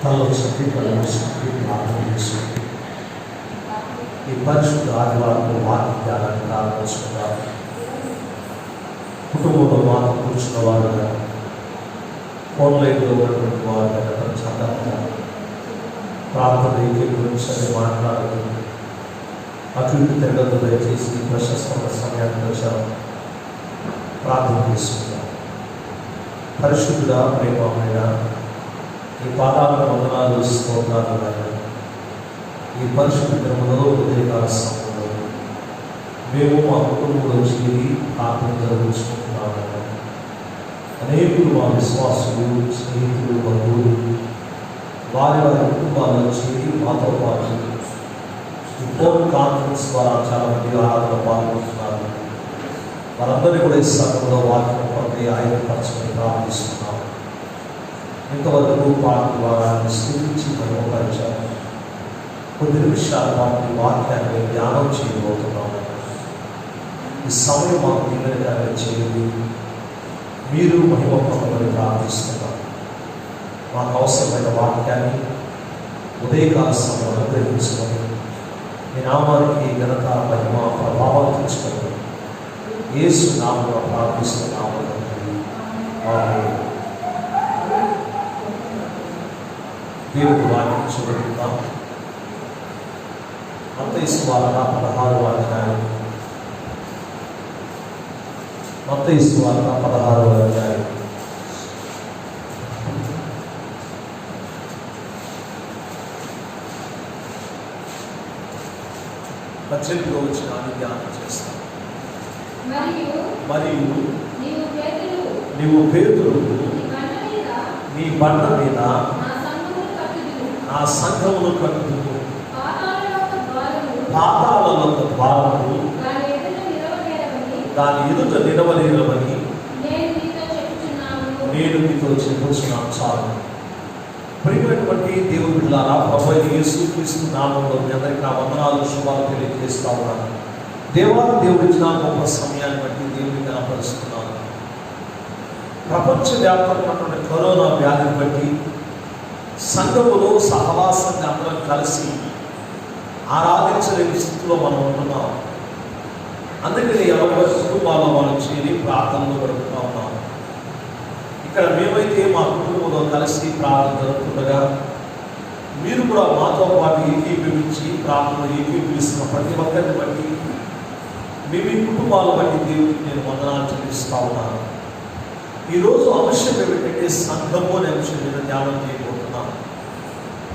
తనలో చెప్పి ప్రార్థన చేసుకుంది. ఈ పరిశుద్ధ ఆదివారంలో వాక్య జ్ఞానాన్ని ప్రారంభించుకుంటారు. కుటుంబంలో మాకు కూర్చున్న వారు ఆన్లైన్లో ఉన్నటువంటి వారు ప్రచారంగా ప్రార్థన ఇంకే గురించి అని మాట్లాడుతుంది. అటు ఇటు తిరగదు. దయచేసి ప్రశస్తమైన సమయానికి వచ్చాము. ప్రార్థన చేసుకుంటాం. పరిశుద్ధుడా, ప్రేమమైన ఈ పాదాలను వందనాలు స్తోత్రాలు నాయన. ఈ పరిశుద్ధ క్రమంలో ఉదయకాల సమయంలో మేము మా కుటుంబంలో చేరి ప్రార్థన జరుగుతుంటున్నాము. అనేకులు మా విశ్వాసులు, స్నేహితులు, బంధువులు వారి వారి కుటుంబాల్లో చేరి మాతో పాటు ఈ ఫోన్ కాన్ఫరెన్స్ ద్వారా చాలా మంది ఆరాధన పాల్గొంటున్నారు. వారందరినీ కూడా ఈ సమయంలో వాక్యం పొంది ఆయనపరచమని ప్రార్థిస్తున్నాము. ఇంతవరకు పాట ద్వారా స్థితించి మహిమపరిచాము. కొద్ది నిమిషాల పాటు వాక్యాన్ని ధ్యానం చేయబోతున్నాము. ఈ సమయం మాకు దీనిగా చేయండి. మీరు మహిమ పొందమని ప్రార్థిస్తున్నాము. మాకు అవసరమైన వాక్యాన్ని ఉదయకాల సమయంలో అనుగ్రహించుకొని మీ నామానికి ఘనత, మహిమ, ప్రభావం తెచ్చుకొని యేసు నామములో ప్రార్థిస్తున్నాము. ఆమేన్. దేవుడు వాక్యం చూడగలుగుతాం. మత్తయి సువార్త 16వ అధ్యాయం. మత్తయి సువార్త 16వ అధ్యాయం. పచ్చడిలో వచ్చిన ధ్యానం చేస్తాం. మరియు నీవు పేతురు నీ బండ మీద నా సంఘమును కట్టుదువు. పాతాళలోక ద్వారము దాని ఎదుట నిలవలేరమని నేను మీతో చెప్పుచున్నాను. చాలు. ప్రియమైనటువంటి దేవుని బిడ్డలారా, ప్రభువైన యేసుక్రీస్తు నామములో మీ అందరికీ నా వందనాలు, శుభాలు తెలియజేస్తా ఉన్నాను. దేవాది దేవుడు ఇచ్చిన గొప్ప సమయాన్ని బట్టి దేవుని కనపరుస్తున్నాను. ప్రపంచవ్యాప్తమైనటువంటి కరోనా వ్యాధిని బట్టి సంఘములో సహవాసంగా అందరం కలిసి ఆరాధించలేని స్థితిలో మనం ఉంటున్నాం. అందుకని ఎవరి కుటుంబాల్లో మనం చేరి ప్రార్థనలు గడుపుతూ ఉన్నాం. ఇక్కడ మేమైతే మా కుటుంబంలో కలిసి ప్రార్థన జరుపుతుండగా మీరు కూడా మాతో పాటు ఏకీభవించి ప్రార్థనలు ఏకీభవిస్తున్న ప్రతి ఒక్కరిని బట్టి మీ కుటుంబాలను బట్టి దేవుడికి నేను వందనాలు చెల్లిస్తూ ఉన్నాను. ఈరోజు అంశం ఏమిటంటే సంఘము అనే అంశం మీద ధ్యానం చేయబోతున్నాం.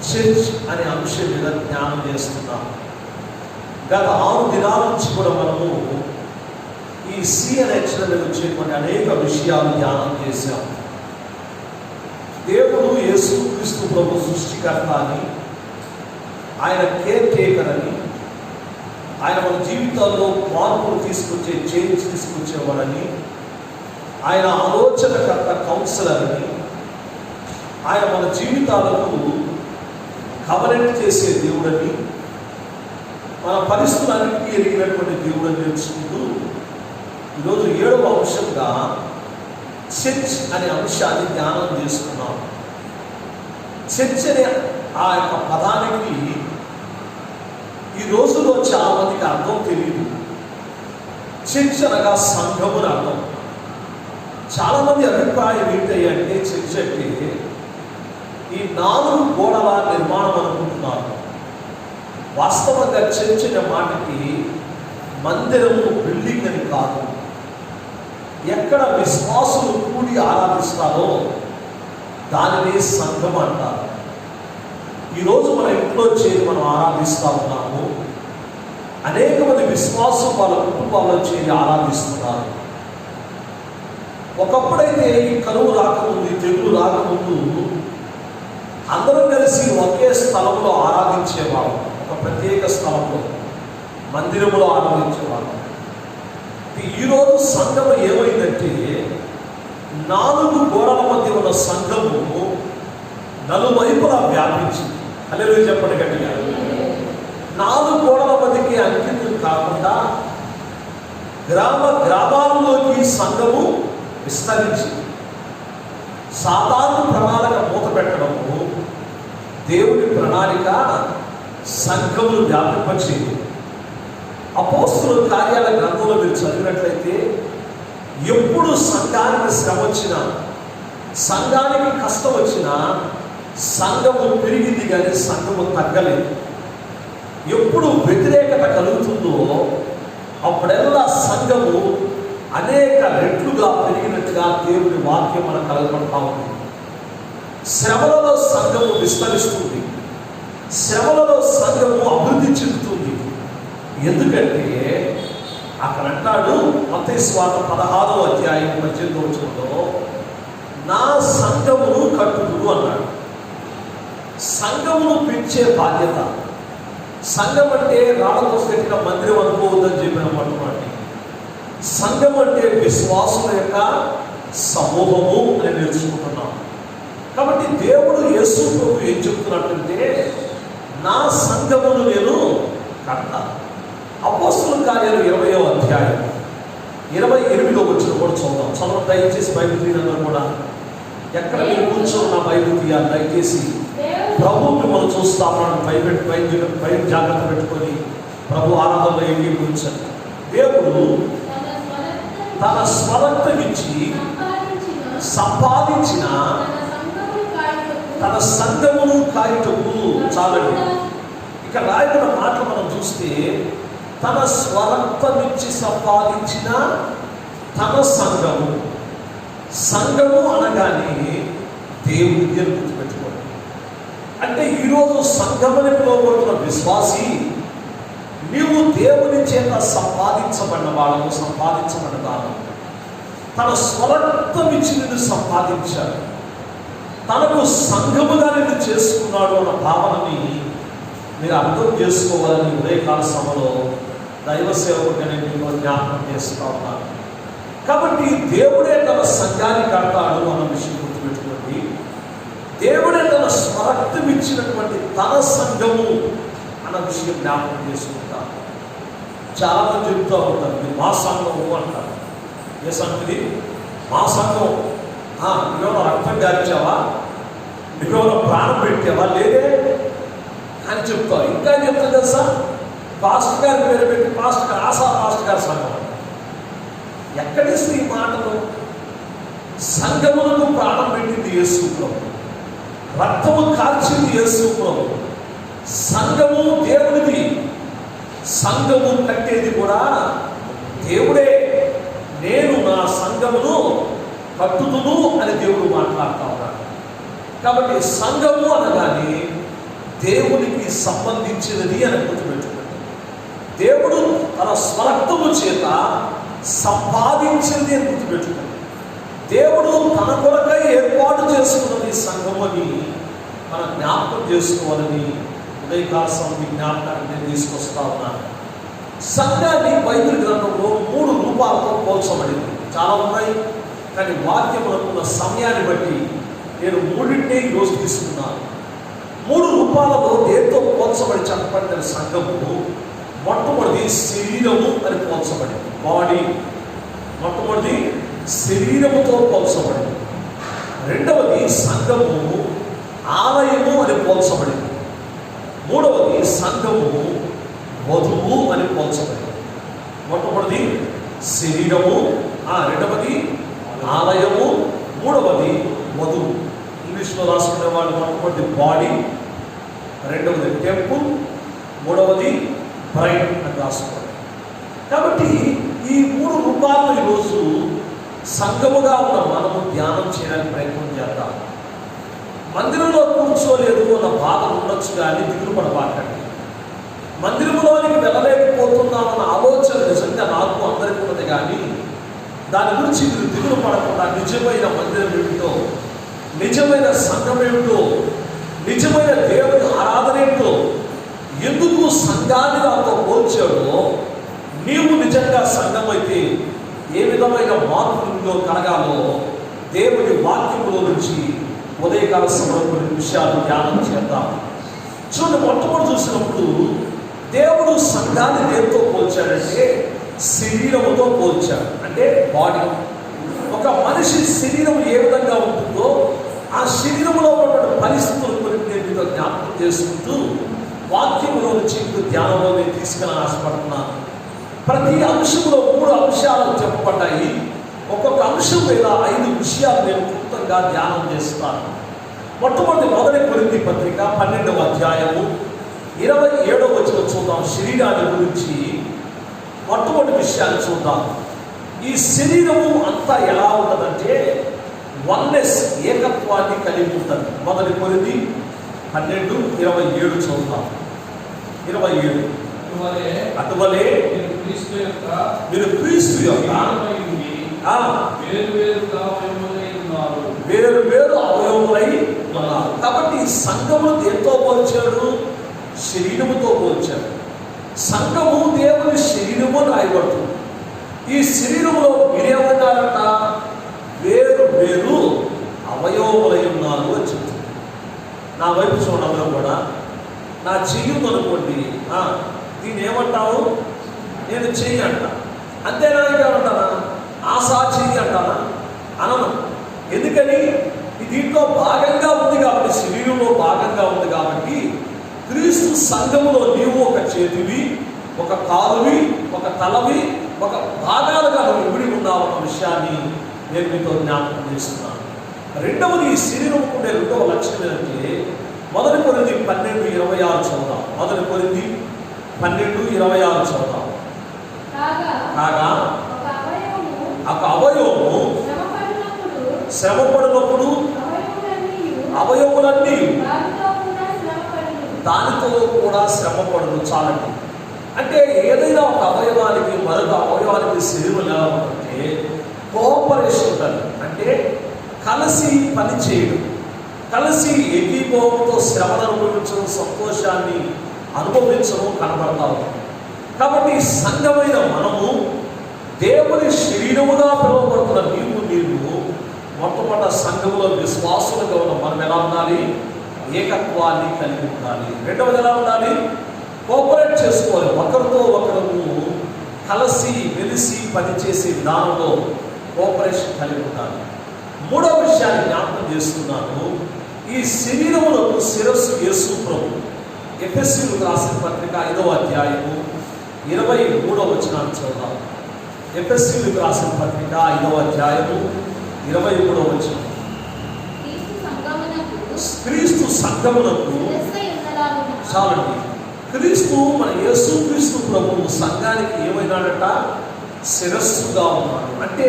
చర్చ్ అనే అంశం మీద ధ్యానం చేస్తున్నాం. గత 6 దినాల నుంచి కూడా మనము ఈ CNH మీద వచ్చేటువంటి అనేక విషయాలు ధ్యానం చేశాం. దేవుడు యేసుక్రీస్తు ప్రభు సృష్టికర్త అని, ఆయన కేర్ టేకర్ అని, ఆయన మన జీవితాల్లో మార్పులు తీసుకొచ్చే, చేంజ్ తీసుకొచ్చేవాడని, ఆయన ఆలోచనకర్త, కౌన్సిలర్ అని, ఆయన మన జీవితాలకు కవరెంట్ చేసే దేవుడని, మన పరిస్థితులన్నింటినీ ఎరిగినటువంటి దేవుడని తెలుసుకుంటూ ఈరోజు 7వ అంశంగా చర్చ్ అనే అంశాన్ని ధ్యానం చేసుకున్నాం. చర్చ్ అనే ఆ యొక్క పదానికి ఈ రోజులో చాలా మందికి అర్థం తెలియదు. చర్చ్ అనగా సంఘము అని అర్థం. చాలామంది అభిప్రాయం ఏంటంటే చర్చ్ అంటే ఈ 4 గోడల నిర్మాణం అనుకుంటున్నారు. వాస్తవంగా చర్చ్ అనే మాటకి మందిరము, బిల్డింగ్ అని కాదు. ఎక్కడ విశ్వాసులు కూడి ఆరాధిస్తారో దానిని సంఘం అంటారు. ఈరోజు మన ఇంట్లో చేరి మనం ఆరాధిస్తూ ఉన్నాము. అనేక మంది విశ్వాసం వాళ్ళ కుటుంబాల్లో చేరి ఆరాధిస్తున్నారు. ఒకప్పుడైతే ఈ కరువు రాకముందు, తెగులు రాకముందు అందరం కలిసి ఒకే స్థలంలో ఆరాధించేవారు. ఒక ప్రత్యేక స్థలంలో మందిరంలో ఆరాధించేవారు. ఈరోజు సంఘము ఏమైందంటే 4 గోడల మధ్య ఉన్న సంఘము నలువైపులా వ్యాపించింది. హల్లెలూయా చెప్పండి గట్టిగా. 4 గోడల మధ్యకి అంకితం కాకుండా గ్రామాల్లోకి సంఘము విస్తరించింది. సాతాను ప్రణాళిక మూత పెట్టడము, దేవుని ప్రణాళిక సంఘమును వ్యాపింపచేయదు. అపోస్తలుల కార్యాల గ్రంథంలో మీరు చదివినట్లయితే ఎప్పుడు సంఘానికి శ్రమ వచ్చినా, సంఘానికి కష్టం వచ్చినా సంఘము పెరిగింది కానీ సంఘము తగ్గలేదు. ఎప్పుడు వ్యతిరేకత కలుగుతుందో అప్పుడెల్లా సంఘము అనేక రెట్లుగా పెరిగినట్టుగా దేవుని వాక్యం మనకు కలగబడతా ఉంది. శ్రమలలో సంఘము విస్తరిస్తుంది, శ్రమలలో సంఘము అభివృద్ధి చెందుతుంది. ఎందుకంటే అక్కడ అంటాడు మత్తయి సువార్త 16వ అధ్యాయం 18వ వచనంలో, నా సంఘమును కట్టుదురు అన్నాడు. సంఘమును పెంచే బాధ్యత. సంఘం అంటే రాళ్ళతో కట్టిన మందిరం అనుకోవద్దని చెప్పిన పట్టుకోండి. సంఘం అంటే విశ్వాసుల యొక్క సమూహము అని నేర్చుకుంటున్నాం. కాబట్టి దేవుడు యేసు ప్రభు ఏం చెప్తున్నట్టుంటే, నా సంఘమును నేను కడతాను. అపోస్తలుల కార్యాలు 20వ అధ్యాయం 28వ వచనం కూడా చూద్దాం. చదవ దయచేసి బైబిల్ తీయడం కూడా. ఎక్కడ మీరు కూర్చొని నా బైబిల్ తీయాలి దయచేసి. ప్రభు మిమ్మల్ని చూస్తామని పై జాగ్రత్త పెట్టుకొని ప్రభు ఆరాధనలో ఏమి గురించండి. దేవుడు తన స్వరక్తమిచ్చి సంపాదించిన తన సంఘమును కాయుటకు చాలండి. ఇక్కడ రాయబడిన మాటలు మనం చూస్తే, తన స్వరక్తమిచ్చి సంపాదించిన తన సంఘము. సంఘము అనగానే దేవుని గుర్తుపెట్టుకోండి. అంటే ఈరోజు సంఘమని పిలువబడుతున్న విశ్వాసి, నీవు దేవుని చేత సంపాదించబడిన వాళ్ళము, సంపాదించబడిన దానం. తన స్వరక్తమిచ్చి నిన్ను సంపాదించాడు, తనకు సంఘముగా నిన్ను చేసుకున్నాడు అన్న భావనని మీరు అర్థం చేసుకోవాలని ఉదయకాల సభలో దైవ సేవకుడిగా నేను జ్ఞాపకం చేస్తూ ఉన్నాను. కాబట్టి దేవుడే తన సంఘాన్ని కడతాడు అన్న విషయం గుర్తుపెట్టుకోండి. దేవుడే తన స్వరక్తం ఇచ్చినటువంటి తన సంఘము అన్న విషయం జ్ఞాపకం చేసుకుంటారు. చాలా మంది చెబుతూ ఉంటారు, ఇది మా సంఘము అంటారు. ఏ సంగతి? మా సంఘం. నువ్వేమో రక్తం గార్చావా, నువ్వేమో ప్రాణం పెట్టావా? లేదే అని చెప్తావు. ఇంకా చెప్తా తెలుసా, పాస్టర్ గారి పేరు పెట్టి పాస్టర్ గారు, ఆశా పాస్టర్ గారి సంఘం. ఎక్కడిస్తే ఈ మాటలు? సంఘములకు ప్రాణం పెట్టింది యేసు ప్రభు, రక్తము కాల్చింది యేసు ప్రభు. సంఘము దేవునిది, సంఘము కట్టేది కూడా దేవుడే. నేను నా సంఘమును కట్టుదును అని దేవుడు మాట్లాడుతూ ఉన్నాడు. కాబట్టి సంఘము అనగానే దేవునికి సంబంధించినది అని గుర్తుపెట్టుకోండి. దేవుడు తన స్వరక్తము చేత సంపాదించింది అని గుర్తుపెట్టుకోండి. దేవుడు తన కొరకై ఏర్పాటు చేసుకున్నది సంఘం అని మనం జ్ఞాపకం చేసుకోవాలని ఉదయకాల సమయం జ్ఞాపకాన్ని నేను తీసుకొస్తా ఉన్నాను. సంఘాన్ని బైబిల్ గ్రంథంలో 3 రూపాలతో పోల్చబడింది. చాలా ఉన్నాయి, కానీ వాక్యములకున్న సమయాన్ని బట్టి నేను 3నే ఈరోజు తీసుకున్నాను. 3 రూపాలలో దేంతో పోల్చబడి చెప్పబడిన సంఘము, మొట్టమొదటి శరీరము అని పోల్చబడింది. బాడీ మొట్టమొదటి శరీరముతో పోల్చబడింది. రెండవది సంఘము ఆలయము అని పోల్చబడింది. మూడవది సంఘము వధువు అని పోల్చబడింది. మొట్టమొదటి శరీరము, రెండవది ఆలయము, మూడవది వధువు. ఇంగ్లీష్లో రాసుకునే వాళ్ళు మొట్టమొదటి బాడీ, రెండవది టెంపుల్, మూడవది బ్రైడ్ అని రాసుకోండి. కాబట్టి ఈ 3 రూపాలను ఈరోజు సంఘముగా ఉన్న మనము ధ్యానం చేయడానికి ప్రయత్నం చేద్దాం. మందిరంలో కూర్చోలేదు అన్న బాధ ఉండొచ్చు, కానీ దిగులు పడబాకండి. మందిరంలోనికి వెళ్ళలేకపోతున్నామన్న ఆలోచన నిజంగా నాకు అందరికీ ఉన్నది, కానీ దాని గురించి మీరు దిగులు పడకుండా నిజమైన మందిరం ఏమిటో, నిజమైన సంఘం ఏమిటో, నిజమైన దేవుని ఆరాధన ఏమిటో, ఎందుకు సంఘాన్ని నాతో పోల్చాడో, నీవు నిజంగా సంఘం అయితే ఏ విధమైన మార్పులో కలగాలో దేవుని వాక్యములో నుంచి ఉదయకాల సమయంలో కొన్ని విషయాలు ధ్యానం చేద్దాం. చూడండి, మొట్టమొదటి చూసినప్పుడు దేవుడు సంఘాన్ని దేనితో పోల్చాడంటే శరీరముతో పోల్చాడు. అంటే బాడీ. ఒక మనిషి శరీరం ఏ విధంగా ఉంటుందో ఆ శరీరంలో ఉన్నటువంటి పరిస్థితులు కొన్ని నేను జ్ఞాపకం చేసుకుంటూ వాక్యంలో నుంచి ధ్యానంలో నేను తీసుకుని ఆశపడుతున్నాను. ప్రతి అంశంలో 3 అంశాలు చెప్పబడ్డాయి. ఒక్కొక్క అంశం మీద 5 విషయాలు నేను క్లుప్తంగా ధ్యానం చేస్తాను. మొదటి కొరింథీ పత్రిక 12వ అధ్యాయము 27వ వచనం చూద్దాం. శరీరాన్ని గురించి మొట్టమొదటి విషయాన్ని చూద్దాం. ఈ శరీరము అంతా ఎలా ఉంటుందంటే వన్నెస్, ఏకత్వాన్ని కలిగి ఉంటుంది. మొదటి కొరింథీ 12:27 చూద్దాం. 27 అటువలే మీరు క్రీస్తు యొక్క వేరు వేరు అవయవములై ఉన్నారు. కాబట్టి సంఘమును దేంతో పోల్చాడు? శరీరముతో పోల్చాడు. సంఘము దేవుని శరీరము రాయబడుతుంది. ఈ శరీరంలో మీరేమన్నారట? వేరు వేరు అవయవములై ఉన్నారు అని చెప్తుంది. నా వైపు చూడడంలో కూడా నా చెయ్యి అనుకోండి, దీన్ని ఏమంటావు? నేను చెయ్యి అంట. అంతేనా? ఏమంటానా? ఆశా చెయ్యి అంటానా? అనను. ఎందుకని? దీంట్లో భాగంగా ఉంది కాబట్టి, శరీరంలో భాగంగా ఉంది కాబట్టి. క్రీస్తు సంఘములో నీవు ఒక చేతివి, ఒక కాలువి, ఒక తలవి, ఒక భాగాలుగా నువ్వు ఇమిడి ఉన్నావన్న విషయాన్ని నేను మీతో జ్ఞాపకం చేస్తున్నాను. రెండవది, ఈ శరీరం ఉండే రెండవ లక్షణం ఏంటంటే మొదటి కొరింథీ 12:26 చదువుతాం. మొదటి కొరింథీ 12:26 చదువుతాం. కాగా ఒక అవయవము శ్రమపడినప్పుడు అవయవులన్నీ దానితో కూడా శ్రమపడును. చాలండి. అంటే ఏదైనా ఒక అవయవానికి మరొక అవయవానికి శరీరం ఎలా ఉంటుందంటే కోఆపరేషన్ ఉంటుంది. అంటే కలిసి పని చేయడం, కలిసి ఏకీభావంతో శ్రమను అనుభవించడం, సంతోషాన్ని అనుభవించడం కనబడతా ఉంటుంది. కాబట్టి సంఘమైన మనము దేవుని శరీరముగా పిలువబడుతున్న నీవు మొట్టమొదటి సంఘములో విశ్వాసులుగా ఉన్న మనం ఎలా ఉండాలి? ఏకత్వాన్ని కలిగి ఉండాలి. రెండవది ఎలా ఉండాలి? కోఆపరేట్ చేసుకోవాలి. ఒకరితో ఒకరు కలిసి వెలిసి పనిచేసే విధానంలో కోఆపరేషన్ కలిగి ఉండాలి. మూడవ విషయాన్ని జ్ఞాపకం చేస్తున్నాను. ఈ శరీరములకు శిరస్సు యేసు ప్రభు. ఎఫెసీయులకు రాసిన పత్రిక 5వ అధ్యాయము 23వ వచనాన్ని చదువుదాం. ఎఫెసీయులకు రాసిన పత్రిక 5వ అధ్యాయము 23వ వచనం. క్రీస్తు సంఘమునకు చాలండి. క్రీస్తు మన యేసు క్రీస్తు ప్రభువు సంఘానికి ఏమైనాడట? శిరస్సుగా ఉన్నాడు. అంటే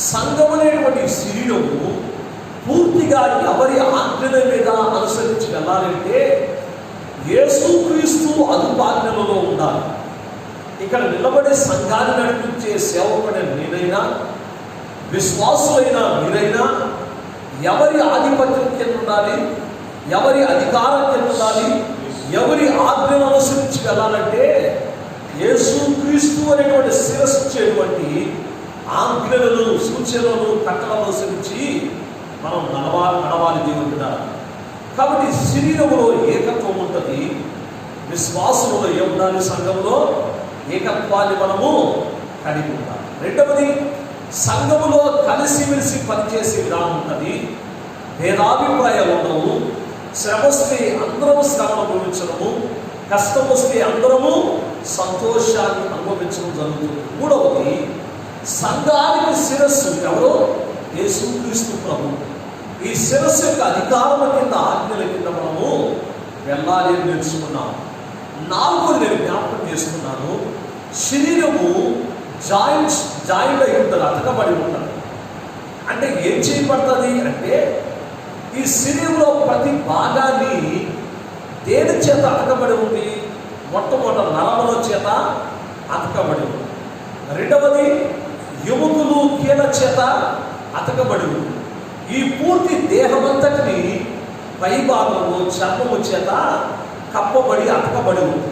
సంఘం అనేటువంటి శరీరము పూర్తిగా ఎవరి ఆజ్ఞల మీద అనుసరించి వెళ్ళాలంటే యేసు క్రీస్తు అదుపాజ్ఞలలో ఉండాలి. ఇక్కడ నిలబడే సంఘాన్ని నడిపించే సేవకుడైన నేనైనా, విశ్వాసులైనా మీరైనా ఎవరి ఆధిపత్యం కింద ఉండాలి? ఎవరి అధికారం కింద ఉండాలి? ఎవరి ఆజ్ఞను అనుసరించి వెళ్ళాలంటే యేసు క్రీస్తు అనేటువంటి శిరస్సు ఇచ్చేటువంటి ఆజ్ఞలను, సూచనలను, కట్టలను అనుసరించి మనం నడవాలి దేవుని ద్వారా. కాబట్టి శరీరంలో ఏకత్వం ఉంటుంది. విశ్వాసంలో ఏముండాలి? సంఘంలో ఏకత్వాన్ని మనము కలిగి ఉండాలి. రెండవది, సంఘములో కలిసిమెలిసి పనిచేసే విధానం ఉంటుంది. భేదాభిప్రాయాలు ఉండవు. శ్రమ వస్తే అందరము శ్రమ అనుభవించడము, కష్టం వస్తే అందరము సంతోషాన్ని అనుభవించడం జరుగుతుంది. మూడవది, సంఘానికి శిరస్సు ఎవరు? యేసుక్రీస్తు ప్రభు. ఈ శిరస్సు యొక్క అధికారం కింద, ఆజ్ఞల కింద మనము వెళ్ళాలి అని నేర్చుకున్నాం. నాలుగోది నేను జ్ఞాపకం చేసుకున్నాను. శరీరము జాయింట్ అయి ఉంటుంది, అతకబడి ఉంటుంది. అంటే ఏం చేయబడుతుంది అంటే ఈ శరీరంలో ప్రతి భాగాన్ని దేని చేత అతకబడి ఉంది? మొట్టమొదటి నరముల చేత అతకబడి ఉంది. రెండవది, ఎముకలు కీళ్ళ చేత అతకబడి ఉంది. ఈ పూర్తి దేహమంతటిని పై భాగంలో చర్మము చేత కప్పబడి అతకబడి ఉంది.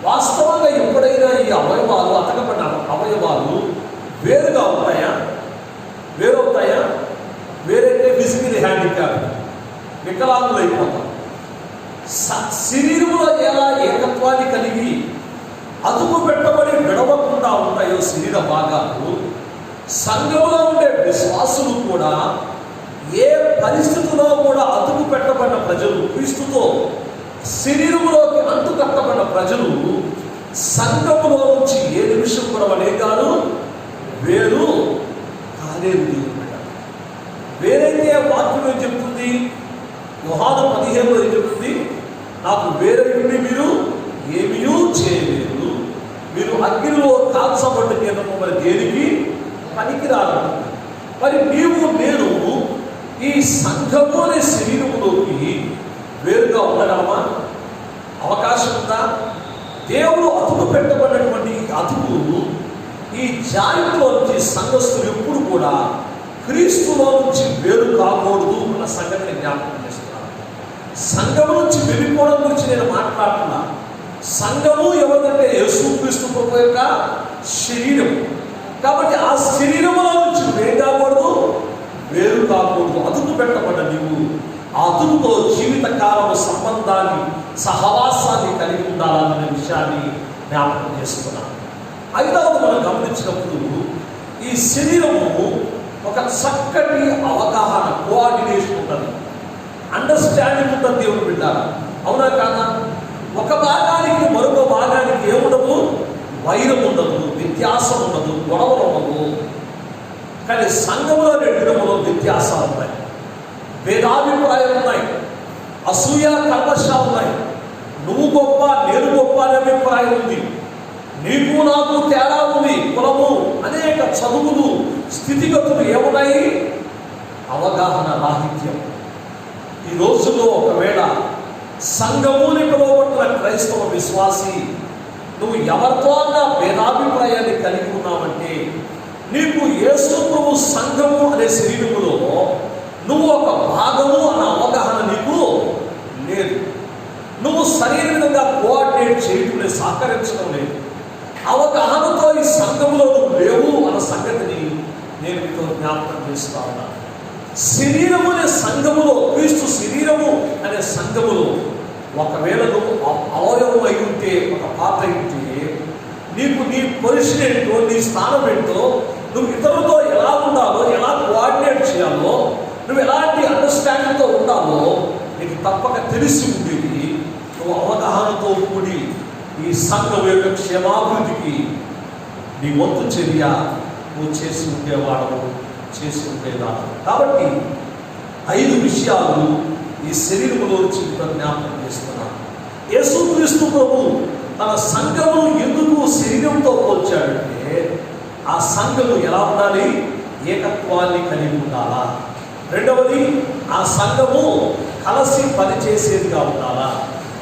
వాస్తవంగా ఎప్పుడైనా ఈ అవయవాలు, అతకబడిన అవయవాలు వేరుగా ఉంటాయా? వేరవుతాయా? వేరైతే ఫిజికల్ హ్యాండిక్యాప్, వికలాంగులు అయిపోతాం. శరీరంలో ఎలా ఏకత్వాన్ని కలిగి అదుపు పెట్టబడి విడవకుండా ఉంటాయో శరీర భాగాలు, సంఘంలో ఉండే విశ్వాసులు కూడా ఏ పరిస్థితుల్లో కూడా అదుపు పెట్టబడిన ప్రజలు, క్రీస్తుతో శరీరంలోకి అంటుకట్టబడిన ప్రజలు సంఘములో నుంచి ఏ నిమిషం కూడా వాళ్ళే కాదు వేరు కాలేదు. దేవుడు వేరైతే వాక్యం ఏం చెప్తుంది? యోహాను 15లో ఏం చెప్తుంది? నాకు వేరే మీరు ఏమీ చేయలేరు, మీరు అగ్నిలో కాల్చబడ్డ కింద మరి దేనికి పనికిరాలంటుంది. మరి నీవు నేను ఈ సంఘము అనే శరీరములోకి వేరుగా ఉండగలమా? అవకాశం ఉందా? దేవుడు అతుకు పెట్టబడినటువంటి ఈ అతుకు, ఈ జాయింట్లో నుంచి సంఘస్థులు ఎప్పుడు కూడా క్రీస్తులో నుంచి వేరు కాకూడదు అన్న సంగతిని జ్ఞాపకం చేస్తున్నాను. సంఘం నుంచి వెళ్ళిపోవడం గురించి నేను మాట్లాడుతున్నా. సంఘము ఎవరికంటే యేసుక్రీస్తు ప్రభు యొక్క శరీరం. కాబట్టి ఆ శరీరములో నుంచి వేరు కాకూడదు, వేరు కాకూడదు. అతుకు పెట్టబడ్డ నీవు ఆ అతుకుతో జీవితకాలం సంబంధాన్ని, సహవాసాన్ని కలిగి ఉండాలనే విషయాన్ని జ్ఞాపకం చేస్తున్నాను. ఐదవది మనం గమనించినప్పుడు ఈ శరీరము ఒక చక్కటి అవగాహన, కోఆర్డినేషన్ ఉంటుంది, అండర్స్టాండింగ్ ఉంటుంది. దేవుడు బిడ్డారా, అవునా కాదా? ఒక భాగానికి మరొక భాగానికి ఏముండదు? వైరం ఉండదు, వ్యత్యాసం ఉండదు, గొడవలు ఉండదు. కానీ సంఘంలో రెండులో వ్యత్యాసాలు ఉన్నాయి, భేదాభిప్రాయాలు ఉన్నాయి, అసూయ కల్మష ఉన్నాయి. నువ్వు గొప్ప నేను గొప్ప అనే అభిప్రాయం ఉంది, నీకు నాకు తేడా ఉంది, కులము, అనేక చదువులు, స్థితిగతులు ఏమున్నాయి? అవగాహన రాహిత్యం. ఈ రోజుల్లో ఒకవేళ సంఘముని పిలువబడిన క్రైస్తవ విశ్వాసి నువ్వు ఎవరితో అన్న భేదాభిప్రాయాన్ని కలిగి ఉన్నావంటే నీకు యేసు ప్రభు సంఘము అనే శరీరములో నువ్వు ఒక భాగము అన్న అవగాహన నీకు లేదు. నువ్వు సరైన విధంగా కోఆర్డినేట్ చేయడం లేదు, సహకరించడం లేదు. అవగాహనతో ఈ సంఘములో నువ్వు లేవు అన్న సంగతిని నేను మీతో జ్ఞాపకం చేస్తా ఉన్నాను. శరీరము అనే సంఘములో, క్రీస్తు శరీరము అనే సంఘములో ఒకవేళ నువ్వు అవయవం అయి ఉంటే, ఒక పాత్ర ఉంటే, నీకు నీ పొజిషన్ ఏంటో, నీ స్థానం ఏంటో, నువ్వు ఇతరులతో ఎలా ఉండాలో, ఎలా కోఆర్డినేట్ చేయాలో, నువ్వు ఎలాంటి అండర్స్టాండింగ్తో ఉండాలో నీకు తప్పక తెలిసి ఉండేది. నువ్వు అవగాహనతో కూడి ఈ సంఘం యొక్క క్షేమాభివృద్ధికి నీ వంతు చర్య నువ్వు చేసి ఉండేవాడు, చేసి ఉండేవాడు. కాబట్టి 5 విషయాలు ఈ శరీరంలో జ్ఞాపకం చేస్తున్నాను. యేసుక్రీస్తు ప్రభు తన సంఘమును ఎందుకు శరీరంతో పోల్చాడంటే ఆ సంఘము ఎలా ఉండాలి? ఏకత్వాన్ని కలిగి ఉండాలా. రెండవది, ఆ సంఘము కలిసి పనిచేసేదిగా ఉండాలా.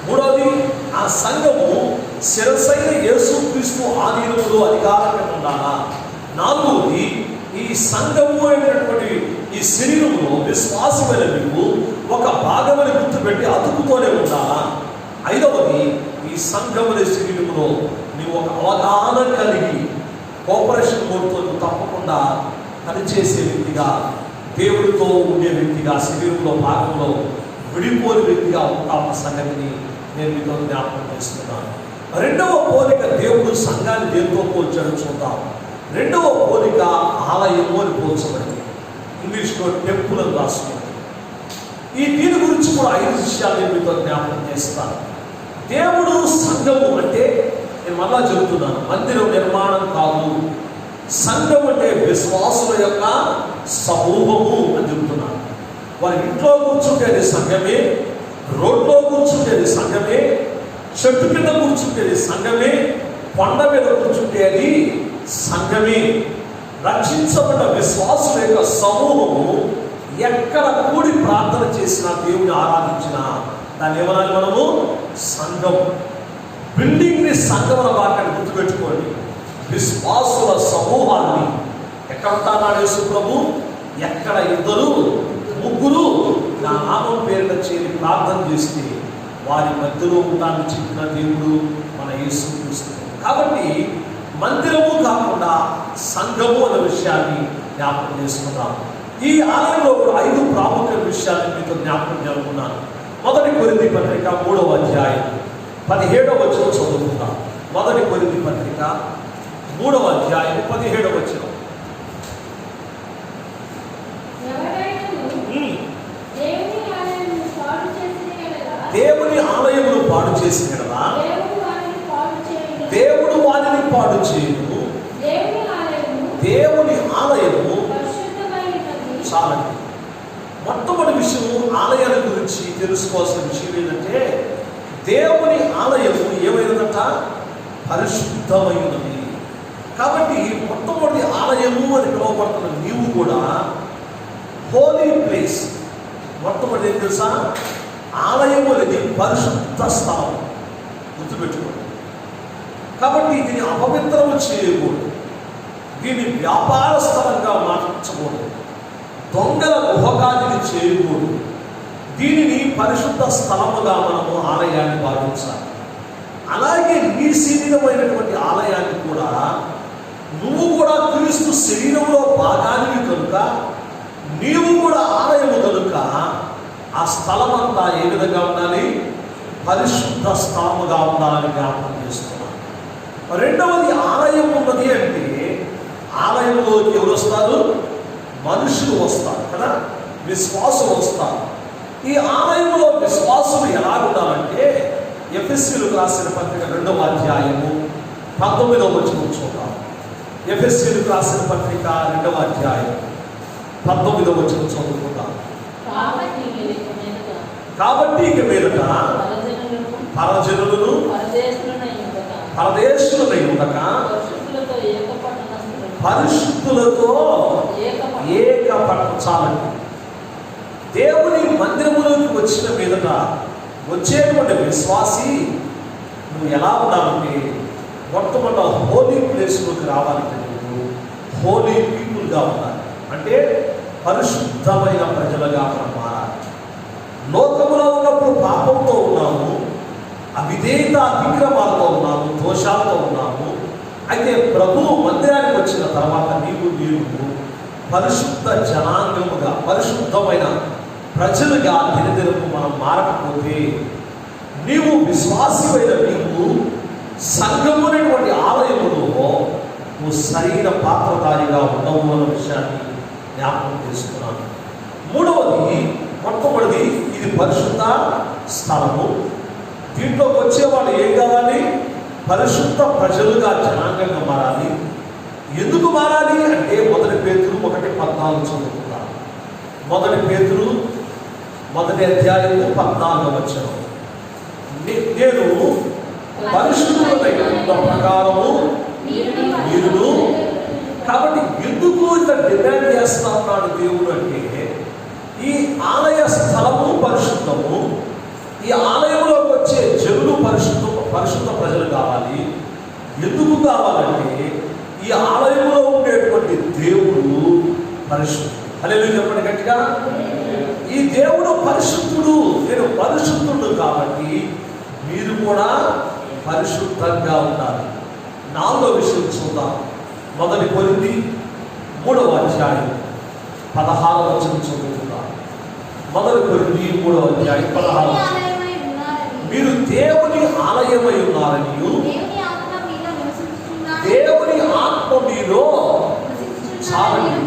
మూడవది, ఆ సంఘము శిరసైన యేసుక్రీస్తు ఆధీనంలో అధికారంగా ఉండాలా. నాలుగవది, ఈ సంఘము అయినటువంటి ఈ శరీరంలో విశ్వాసమైన నీవు ఒక భాగమని గుర్తుపెట్టి అతుకుతోనే ఉండాలా. ఐదవది, ఈ సంఘముల శరీరంలో నీవు ఒక అవగాహన కలిగి కోఆపరేషన్ కోరుతూ తప్పకుండా పనిచేసే వ్యక్తిగా, దేవుడితో ఉండే వ్యక్తిగా, శరీరంలో భాగంలో విడిపోని వ్యక్తిగా ఉంటామన్న సంగతిని నేను మీతో జ్ఞాపకం చేస్తున్నాను. రెండవ పోలిక, దేవుడు సంఘాన్ని దేనితో పోల్చాడు చూద్దాం. రెండవ పోలిక ఆలయము అని పోల్చబడింది. ఇంగ్లీష్లో టెంపుల్ అని రాసుకుంది. దీని గురించి కూడా 5 విషయాలు నేను మీతో జ్ఞాపకం చేస్తాను. దేవుడు సంఘము అంటే, నేను మళ్ళా చెబుతున్నాను, మందిరం నిర్మాణం కాదు. సంఘం అంటే విశ్వాసుల యొక్క సమూహము అని చెబుతున్నాను. వారి ఇంట్లో కూర్చుంటేది సంఘమే, రోడ్లో కూర్చుంటేది సంఘమే, చెట్టు కింద కూర్చుంటేది సంఘమే, కొండ మీద కూర్చుంటేది సంఘమే. రక్షించబడ్డ విశ్వాసుల యొక్క సమూహము ఎక్కడ కూడి ప్రార్థన చేసినా, దేవుని ఆరాధించినా దాన్ని ఏమనాలి? మనము సంఘం. బిల్డింగ్ని సంఘముల వాటిని గుర్తుపెట్టుకోండి. విశ్వాసుల సమూహాన్ని ఎక్కడ ఉంటాడు యేసు ప్రభు? ఎక్కడ 2 3 నా నామం పేరున చేరి ప్రార్థన చేస్తే వారి మధ్యలో ఉంటానని చెప్పిన దేవుడు మన యేసుక్రీస్తు. కాబట్టి మందిరము కాకుండా సంఘము అనే విషయాన్ని జ్ఞాపకం చేసుకున్నాం. ఈ ఆలయంలో 5 ప్రాముఖ్య విషయాలను మీతో జ్ఞాపకం చేసుకున్నాను. మొదటి కొరింథీ పత్రిక 3వ అధ్యాయం 17వ వచనం చదువుకుందాం. మొదటి కొరింథీ పత్రిక 3వ అధ్యాయం 17వ వచనం. దేవుని ఆలయమును పాడు చేసిన ఎడల దేవుడు వారిని పాడు చేయను. దేవుని ఆలయము చాలండి. మొట్టమొదటి విషయం ఆలయాల గురించి తెలుసుకోవాల్సిన విషయం ఏంటంటే దేవుని ఆలయము ఏమైనదట? పరిశుద్ధమైనది. కాబట్టి మొట్టమొదటి ఆలయము అని పిలువబడుతున్న నీవు కూడా హోలీ ప్లేస్. మొట్టమొదటి ఏం తెలుసా? ఆలయము అనేది పరిశుద్ధ స్థలం. గుర్తుపెట్టుకోండి. కాబట్టి దీన్ని అపవిత్రము చేయకూడదు, దీన్ని వ్యాపార స్థలంగా మార్చకూడదు, దొంగల గుహగాదిని చేయకూడదు. దీనిని పరిశుద్ధ స్థలముగా మనము ఆలయాన్ని భావించాలి. అలాగే నీ శరీరమైనటువంటి ఆలయాన్ని కూడా నువ్వు కూడా క్రీస్తు శరీరంలో భాగాన్ని కనుక నీవు కూడా ఆలయము కనుక ఆ స్థలం అంతా ఏ విధంగా ఉండాలి? పరిశుద్ధ స్థలముగా ఉండాలని జ్ఞాపకం చేస్తున్నాను. రెండవది, ఆలయం ఉన్నది అంటే ఆలయంలోకి ఎవరు వస్తారు? మనుషులు వస్తారు కదా, విశ్వాసులు వస్తారు. ఈ ఆలయంలో విశ్వాసులు ఎలా ఉండాలంటే ఎఫెసీయులకు రాసిన పత్రిక 2వ అధ్యాయము 19వ వచనం చూద్దాం. ఎఫెసీయులకు రాసిన పత్రిక 2వ అధ్యాయం 19వ వచనం చదువుకుందాం. కాబట్టి ఇక మీదట పరజనులను పరదేశులై ఉండక పరిశుద్ధులతో ఏకపరచాలండి. దేవుని మందిరములోకి వచ్చిన మీదట వచ్చేటువంటి విశ్వాసి నువ్వు ఎలా ఉండాలంటే మొట్టమొదట హోలీ ప్లేస్లోకి రావాలంటే నువ్వు హోలీ పీపుల్గా ఉండాలి. అంటే పరిశుద్ధమైన ప్రజలుగా మనం మారాలి. లోకములో ఉన్నప్పుడు పాపంతో ఉన్నాము, అవిధేయత అతిక్రమాలతో ఉన్నాము, దోషాలతో ఉన్నాము. అయితే ప్రభువు మందిరానికి వచ్చిన తర్వాత నీవు పరిశుద్ధ జనాంగముగా పరిశుద్ధమైన ప్రజలుగా దినదినము మనం మారకపోతే నీవు విశ్వాసమైన నీవు సంఘము అనేటువంటి ఆలయములో నువ్వు సరైన పాత్రధారిగా ఉండవు అన్న విషయాన్ని జ్ఞాపకం చేసుకున్నాను. మూడవది, మొట్టమొదటిది ఇది పరిశుద్ధ స్థలము. దీంట్లోకి వచ్చేవాళ్ళు ఏం కావాలి? పరిశుద్ధ ప్రజలుగా జనాంగంగా మారాలి. ఎందుకు మారాలి అంటే 1 పేతురు 1:14 చదువుకుందాం. 1 పేతురు 1వ అధ్యాయము 14వ వచనం. నేను పరిశుద్ధులైన ప్రకారము మీరును. కాబట్టి ఎందుకు ఇంత డిమాండ్ చేస్తా ఉన్నాడు దేవుడు అంటే ఈ ఆలయ స్థలము పరిశుద్ధము, ఈ ఆలయంలోకి వచ్చే జనులు పరిశుద్ధ ప్రజలు కావాలి. ఎందుకు కావాలంటే ఈ ఆలయంలో ఉండేటువంటి దేవుడు పరిశుద్ధుడు. హల్లెలూయా చెప్పండి గట్టిగా. ఈ దేవుడు పరిశుద్ధుడు, నేను పరిశుద్ధుడు కాబట్టి మీరు కూడా పరిశుద్ధంగా ఉండాలి. 4వ విషయం చూద్దాం. 1 కొరింథీ 3వ అధ్యాయం 16వ వచనం చదువుకుందాం. 1 కొరింథీ 3వ అధ్యాయం 16వ వచనం. మీరు దేవుని ఆలయమై ఉన్నారని దేవుని ఆత్మ మీలో చాలండి.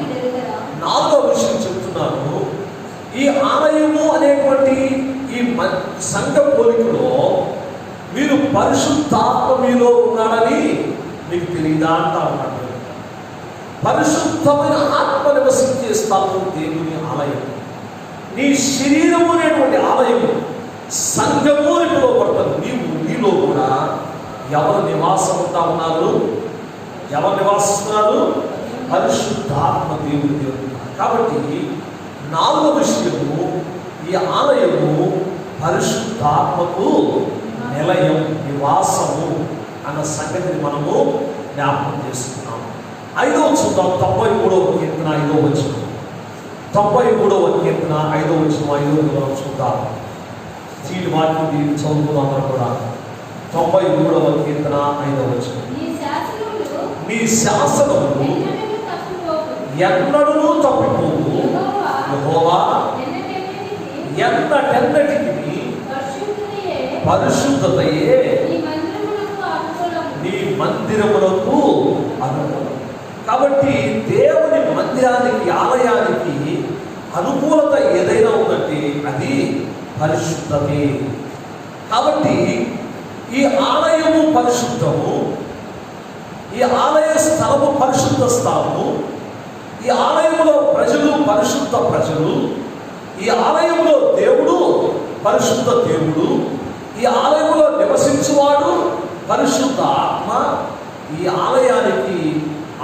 4వ విషయం చెప్తున్నాను. ఈ ఆలయము అనేటువంటి ఈ సంఘ పోలికలో మీరు పరిశుద్ధాత్మ మీలో ఉన్నాడని మీకు తెలియదా అంటా ఉన్నాడు. పరిశుద్ధమైన ఆత్మ నివసించే స్థలం దేవుని ఆలయం. నీ శరీరము అనేటువంటి ఆలయము సంఘము అని పిలువబడుతుంది. నీలో కూడా ఎవరు నివాసం ఉంటా ఉన్నారు? ఎవరు నివాసిస్తున్నారు? పరిశుద్ధాత్మ దేవుడు. కాబట్టి 4వ విషయము, ఈ ఆలయము పరిశుద్ధాత్మకు నిలయం, నివాసము అన్న సంగతిని మనము జ్ఞాపకం చేసుకున్నాము. 5వ చూద్దాం. 93వ కీర్తన 5వ వచనం. 93వ కీర్తన 5వ వచనం 5వ మనం చూద్దాం. చీటి వాక్యం దీన్ని చదువుకుందాం అందరూ కూడా. 93వ కీర్తన 5వ వచనం. నీ శాసనములు ఎన్నడూ తప్పిపోవు యెహోవా, ఎన్నటెన్నటికి పరిశుద్ధతయే నీ మందిరములకు అనుకూలం. కాబట్టి దేవుని మందిరానికి, ఆలయానికి అనుకూలత ఏదైనా ఉందంటే అది పరిశుద్ధతే. కాబట్టి ఈ ఆలయము పరిశుద్ధము, ఈ ఆలయ స్థలము పరిశుద్ధ స్థలము, ఈ ఆలయంలో ప్రజలు పరిశుద్ధ ప్రజలు, ఈ ఆలయంలో దేవుడు పరిశుద్ధ దేవుడు, ఈ ఆలయంలో నివసించువాడు పరిశుద్ధ ఆత్మ. ఈ ఆలయానికి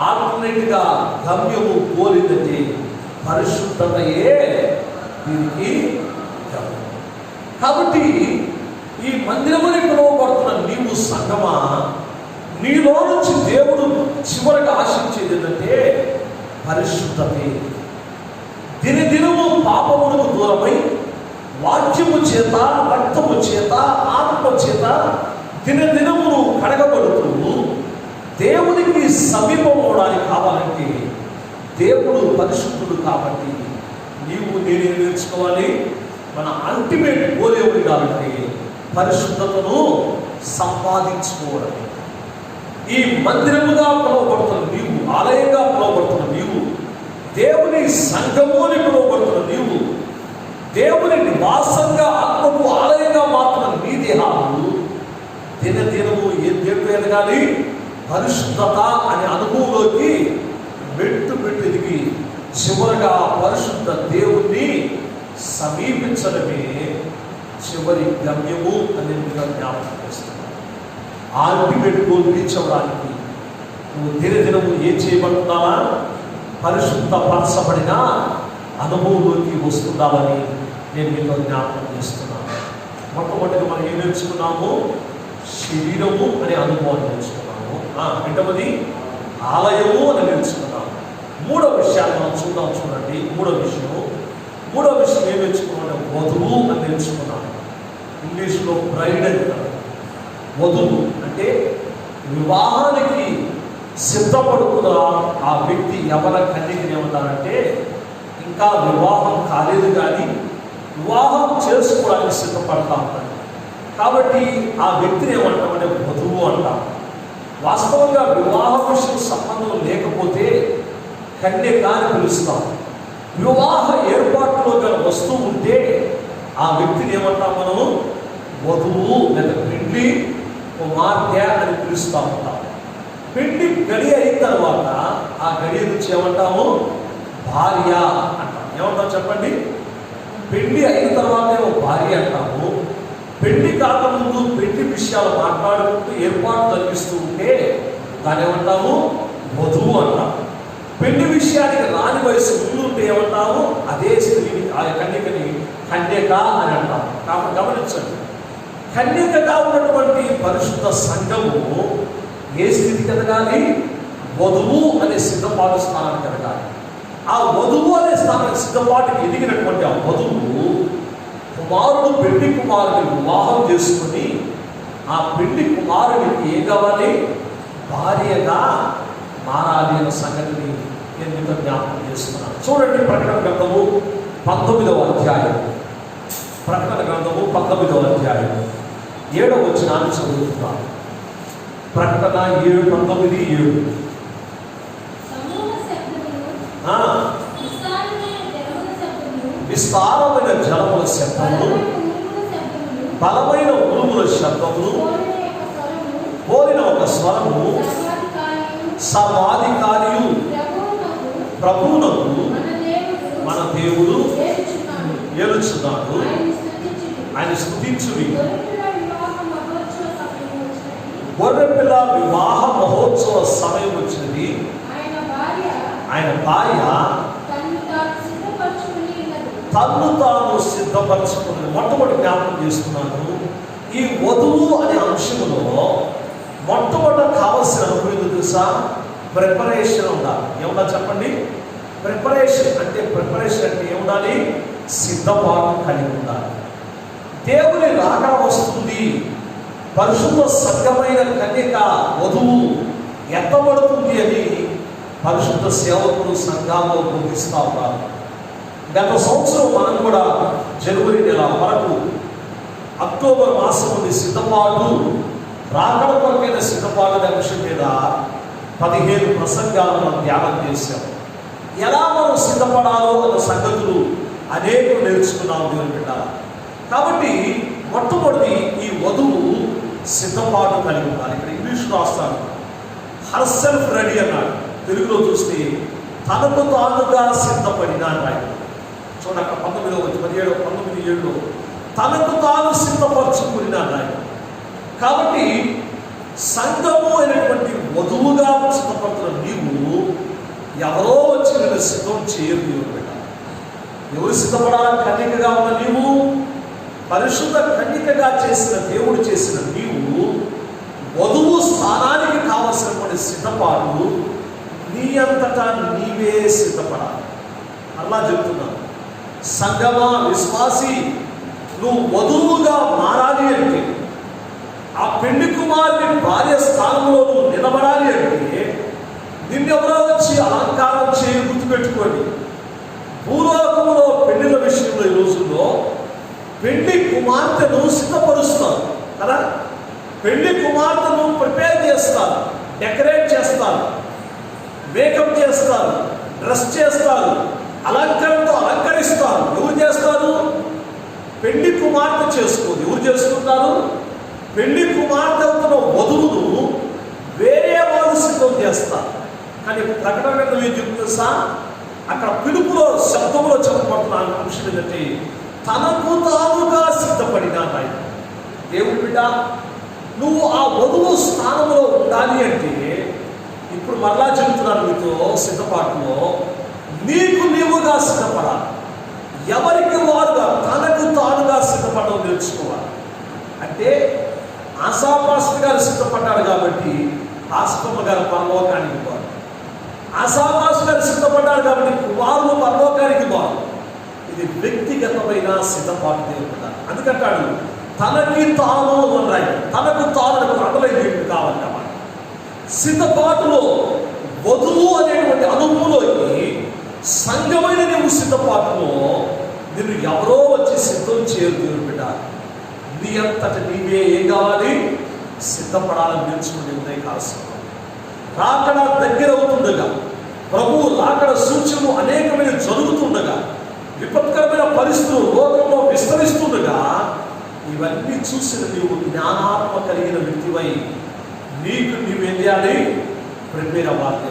ఆల్టర్నేట్గా గమ్యము కోరిందంటే పరిశుద్ధతయే దీనికి గమ్యం. కాబట్టి ఈ మందిరముని పిలువబడుతున్న నీవు సంగమా, నీలో నుంచి దేవుడు చివరికి ఆశించేది ఏంటంటే పరిశుద్ధతే. దినదినము పాపమునకు దూరమై వాక్యము చేత, రక్తము చేత, ఆత్మ చేత దినదినమును కడగబడుతూ దేవునికి సమీపమవడానికి కావాలంటే దేవుడు పరిశుద్ధుడు. కాబట్టి నీవు నేనే నేర్చుకోవాలి. మన అల్టిమేట్ గోల్ ఏమి కావాలంటే పరిశుద్ధతను సంపాదించుకోవడమే. ఈ మందిరముగా పిలువబడుతున్న నీవు, ఆలయంగా పిలువబడుతున్న నీవు, దేవుని సంఘము అని పిలువబడుతున్న నీవు, దేవుని నివాసంగా ఆత్మకు ఆలయంగా మాత్రం నీ దేహాలు దినదినము ఏ దేవుడు ఎదగాలి? పరిశుద్ధత అనే అనుభవంలోకి మెట్టు ఎదిగి చివరగా పరిశుద్ధ దేవుణ్ణి సమీపించడమే చివరి గమ్యము అనేది జ్ఞాపకం చేస్తున్నాను. ఆల్టిమేట్ గోల్ రీచ్ అవ్వడానికి నువ్వు దినదినము ఏం చేయబడుతున్నావా? పరిశుద్ధపరచబడిన అనుభవంలోకి వస్తున్నామని నేను మీతో జ్ఞాపకం చేస్తున్నాను. మొట్టమొదటిగా మనం ఏం నేర్చుకున్నాము? శరీరము అనే అనుభవాన్ని నేర్చుకున్నాము. రెండవది ఆలయము అని నేర్చుకున్నాము. మూడవ విషయాన్ని మనం చూడండి. మూడవ విషయం ఏం నేర్చుకున్నాం? వధువు అని నేర్చుకున్నాము. ఇంగ్లీష్లో బ్రైడ్ అంటారు. వధువు అంటే వివాహానికి సిద్ధపడుతున్న ఆ వ్యక్తి ఎవరి కన్యకని ఏమంటారంటే ఇంకా వివాహం కాలేదు కానీ వివాహం చేసుకోవడానికి సిద్ధపడతా ఉంటాడు. కాబట్టి ఆ వ్యక్తిని ఏమంటామంటే వధువు అంటాం. వాస్తవంగా వివాహ విషయం సంబంధం లేకపోతే కన్యక అని పిలుస్తాం. వివాహ ఏర్పాటులో గల వస్తూ ఉంటే ఆ వ్యక్తిని ఏమంటాం మనము? వధువు లేదా పెండ్లి కుమార్తె అని పిలుస్తూ ఉంటాం. పెండ్లి గడి అయిన తర్వాత ఆ గడి నుంచి ఏమంటాము? భార్య అంటాం. ఏమంటాం చెప్పండి? పెళ్లి అయిన తర్వాత ఏమో భార్య అంటాము. పెళ్లి కాకముందు పెళ్లి విషయాలు మాట్లాడుకుంటూ ఏర్పాటు జరిపిస్తూ ఉంటే దాన్ని ఏమంటాము? వధువు అంటాము. పెళ్లి విషయానికి రాని వయసు ముందు ఉంటే ఏమంటాము? అదే స్త్రీని, ఆ కన్యకని కన్యక అని అంటాము. కాబట్టి గమనించండి, కన్యకగా ఉన్నటువంటి పరిశుద్ధ సంఘము ఏ స్థితికి ఎదగాలి? వధువు అనే సిద్ధపాటు స్థానానికి ఎదగాలి. ఆ వధువు అనే స్థానానికి సిద్ధపాటుకి ఎదిగినటువంటి ఆ వధువు కుమారుడు పెళ్లి కుమారుని వివాహం చేసుకుని ఆ పెళ్లి కుమారునికి ఏం కావాలి? భార్యగా మారాలి అన్న సంగతిని నేను మీతో జ్ఞాపకం చేస్తున్నాను. చూడండి, ప్రకటన గ్రంథము 19వ అధ్యాయం. ప్రకటన గ్రంథము 19వ అధ్యాయం 7వ వచనాన్ని చదువుతున్నాను. ప్రకటన 19:7. విస్తారమైన జలముల శబ్దము, బలమైన ఉరుముల శబ్దమును కోరిన ఒక స్వరము సర్వాధికారియు ప్రభువునకు మన దేవుడు ఏలుచున్నాడు. ఆయన స్తుతించుడి. గొర్రెపిల్ల వివాహ మహోత్సవ సమయం వచ్చినది. ఆయన భార్య తన్ను తాను సిద్ధపరచుకున్నది. మొట్టమొదటి జ్ఞాపకం చేస్తున్నాను, ఈ వధువు అనే అంశంలో మొట్టమొదట కావాల్సిన అనుభవం తెలుసా? ప్రిపరేషన్ ఉండాలి. ఏమన్నా చెప్పండి? ప్రిపరేషన్ అంటే ఏముండాలి? సిద్ధపాటు కలిగి ఉండాలి. దేవుని రాకడ వస్తుంది. పరిశుద్ధ సంఘమైన కన్యక వధువు ఎత్తబడుతుంది అని పరిశుద్ధ సేవకులు సంఘాల్లో బోధిస్తూ ఉన్నారు. గత సంవత్సరం మనం కూడా జనవరి నెల వరకు అక్టోబర్ మాసం నుండి సిద్ధపాటు, రాకడ కొరకైన సిద్ధపాటు అంశం మీద 15 ప్రసంగాలను మనం ధ్యానం చేశాం. ఎలా మనం సిద్ధపడాలో అన్న సంగతులు అనేకం నేర్చుకున్నాం దేవుని బిడ్డ. కాబట్టి మొట్టమొదటి ఈ వధువు సిద్ధపాటు కలిగి ఉండాలి. ఇక్కడ ఇంగ్లీష్ రాస్తాను, హర్ సెల్ఫ్ రెడీ అన్నాడు. తెలుగులో చూస్తే తనకు తానుగా సిద్ధపడిన రాయి. చూడండి అక్కడ 19:17 తనకు తాను సిద్ధపరచుకుని రాయి. కాబట్టి సంఘము అయినటువంటి వధువుగా సిద్ధపడుతున్న నీవు ఎవరో వచ్చి నేను సిద్ధం చేయరు. దేవుడు బిడ్డ, ఎవరు సిద్ధపడాలని కన్నికగా ఉన్న నీవు, పరిశుద్ధ కన్నికగా చేసిన దేవుడు చేసిన నీవు వధువు స్థానానికి కావలసినటువంటి సిద్ధపాటు నీ అంతటా నీవే సిద్ధపడాలి. అలా చెప్తున్నాను. సంగమా, విశ్వాసి, నువ్వు వధువుగా మారాలి అంటే, ఆ పెళ్లి కుమారుని భార్య స్థానంలో నువ్వు నిలబడాలి అంటే నిన్నెవరో వచ్చి అలంకారం చేయి. గుర్తుపెట్టుకోండి, భూలోకంలో పెళ్లిల విషయంలో ఈ రోజుల్లో పెళ్లి కుమార్తెను సిద్ధపరుస్తారు కదా. పెళ్లి కుమార్తెను ప్రిపేర్ చేస్తారు, డెకరేట్ చేస్తారు, మేకప్ చేస్తారు, డ్రెస్ చేస్తారు, అలంకరణతో అలంకరిస్తారు. ఎవరు చేస్తారు? పెళ్లి కుమార్తె చేసుకోదు. ఎవరు చేసుకుంటారు? పెళ్లి కుమార్తె అవుతున్న వధువును వేరే వాళ్ళు సిద్ధం చేస్తారు. కానీ ప్రకటన ఏం చెప్తుందా? అక్కడ పిలుపులో శబ్దంలో చెప్పబడుతున్న అంశం ఏంటంటే తనకు తానుగా సిద్ధపడిన ఆయన. దేవుడి బిడ్డ, నువ్వు ఆ వధువు స్థానంలో ఉండాలి అంటే ఇప్పుడు మరలా చెబుతున్నాను మీతో, సిద్ధపాటులో నీకు నీవుగా సిద్ధపడాలి. ఎవరికి వారుగా తనకు తానుగా సిద్ధపడడం నేర్చుకోవాలి. అంటే ఆశాపాస్టర్ గారు సిద్ధపడ్డాడు కాబట్టి ఆస్పమ్మ గారు పరలోకానికి పోరు. ఆశాపాస్టర్ గారు సిద్ధపడ్డాడు కాబట్టి కుమారులు పరలోకానికి పోరు. ఇది వ్యక్తిగతమైన సిద్ధపాటు దేవుడు. అందుకంటాడు తనకి తాను అన్నాయి. తనకు తాను అండలైన కావాలి కాబట్టి సిద్ధపాటులో వధువు అనేటువంటి అనుభవంలోకి సంఘమైన నీవు సిద్ధపాటులో నిన్ను ఎవరో వచ్చి సిద్ధం చేయరు. దేవుడు బిడ్డ, నీ అంతట నీవే ఏం కావాలి? సిద్ధపడాలని నేర్చుకునే ఉదయం కాల్సిన రాకడ దగ్గర అవుతుండగా, ప్రభువు రాకడ సూచనలు అనేకమైన జరుగుతుండగా, విపత్కరమైన పరిస్థితులు లోకంలో విస్తరిస్తుండగా, ఇవన్నీ చూసిన నీవు జ్ఞానాత్మ కలిగిన వ్యక్తివై నీకు నీవేం చేయాలి? ప్రిపేర్ అవ్వాలి.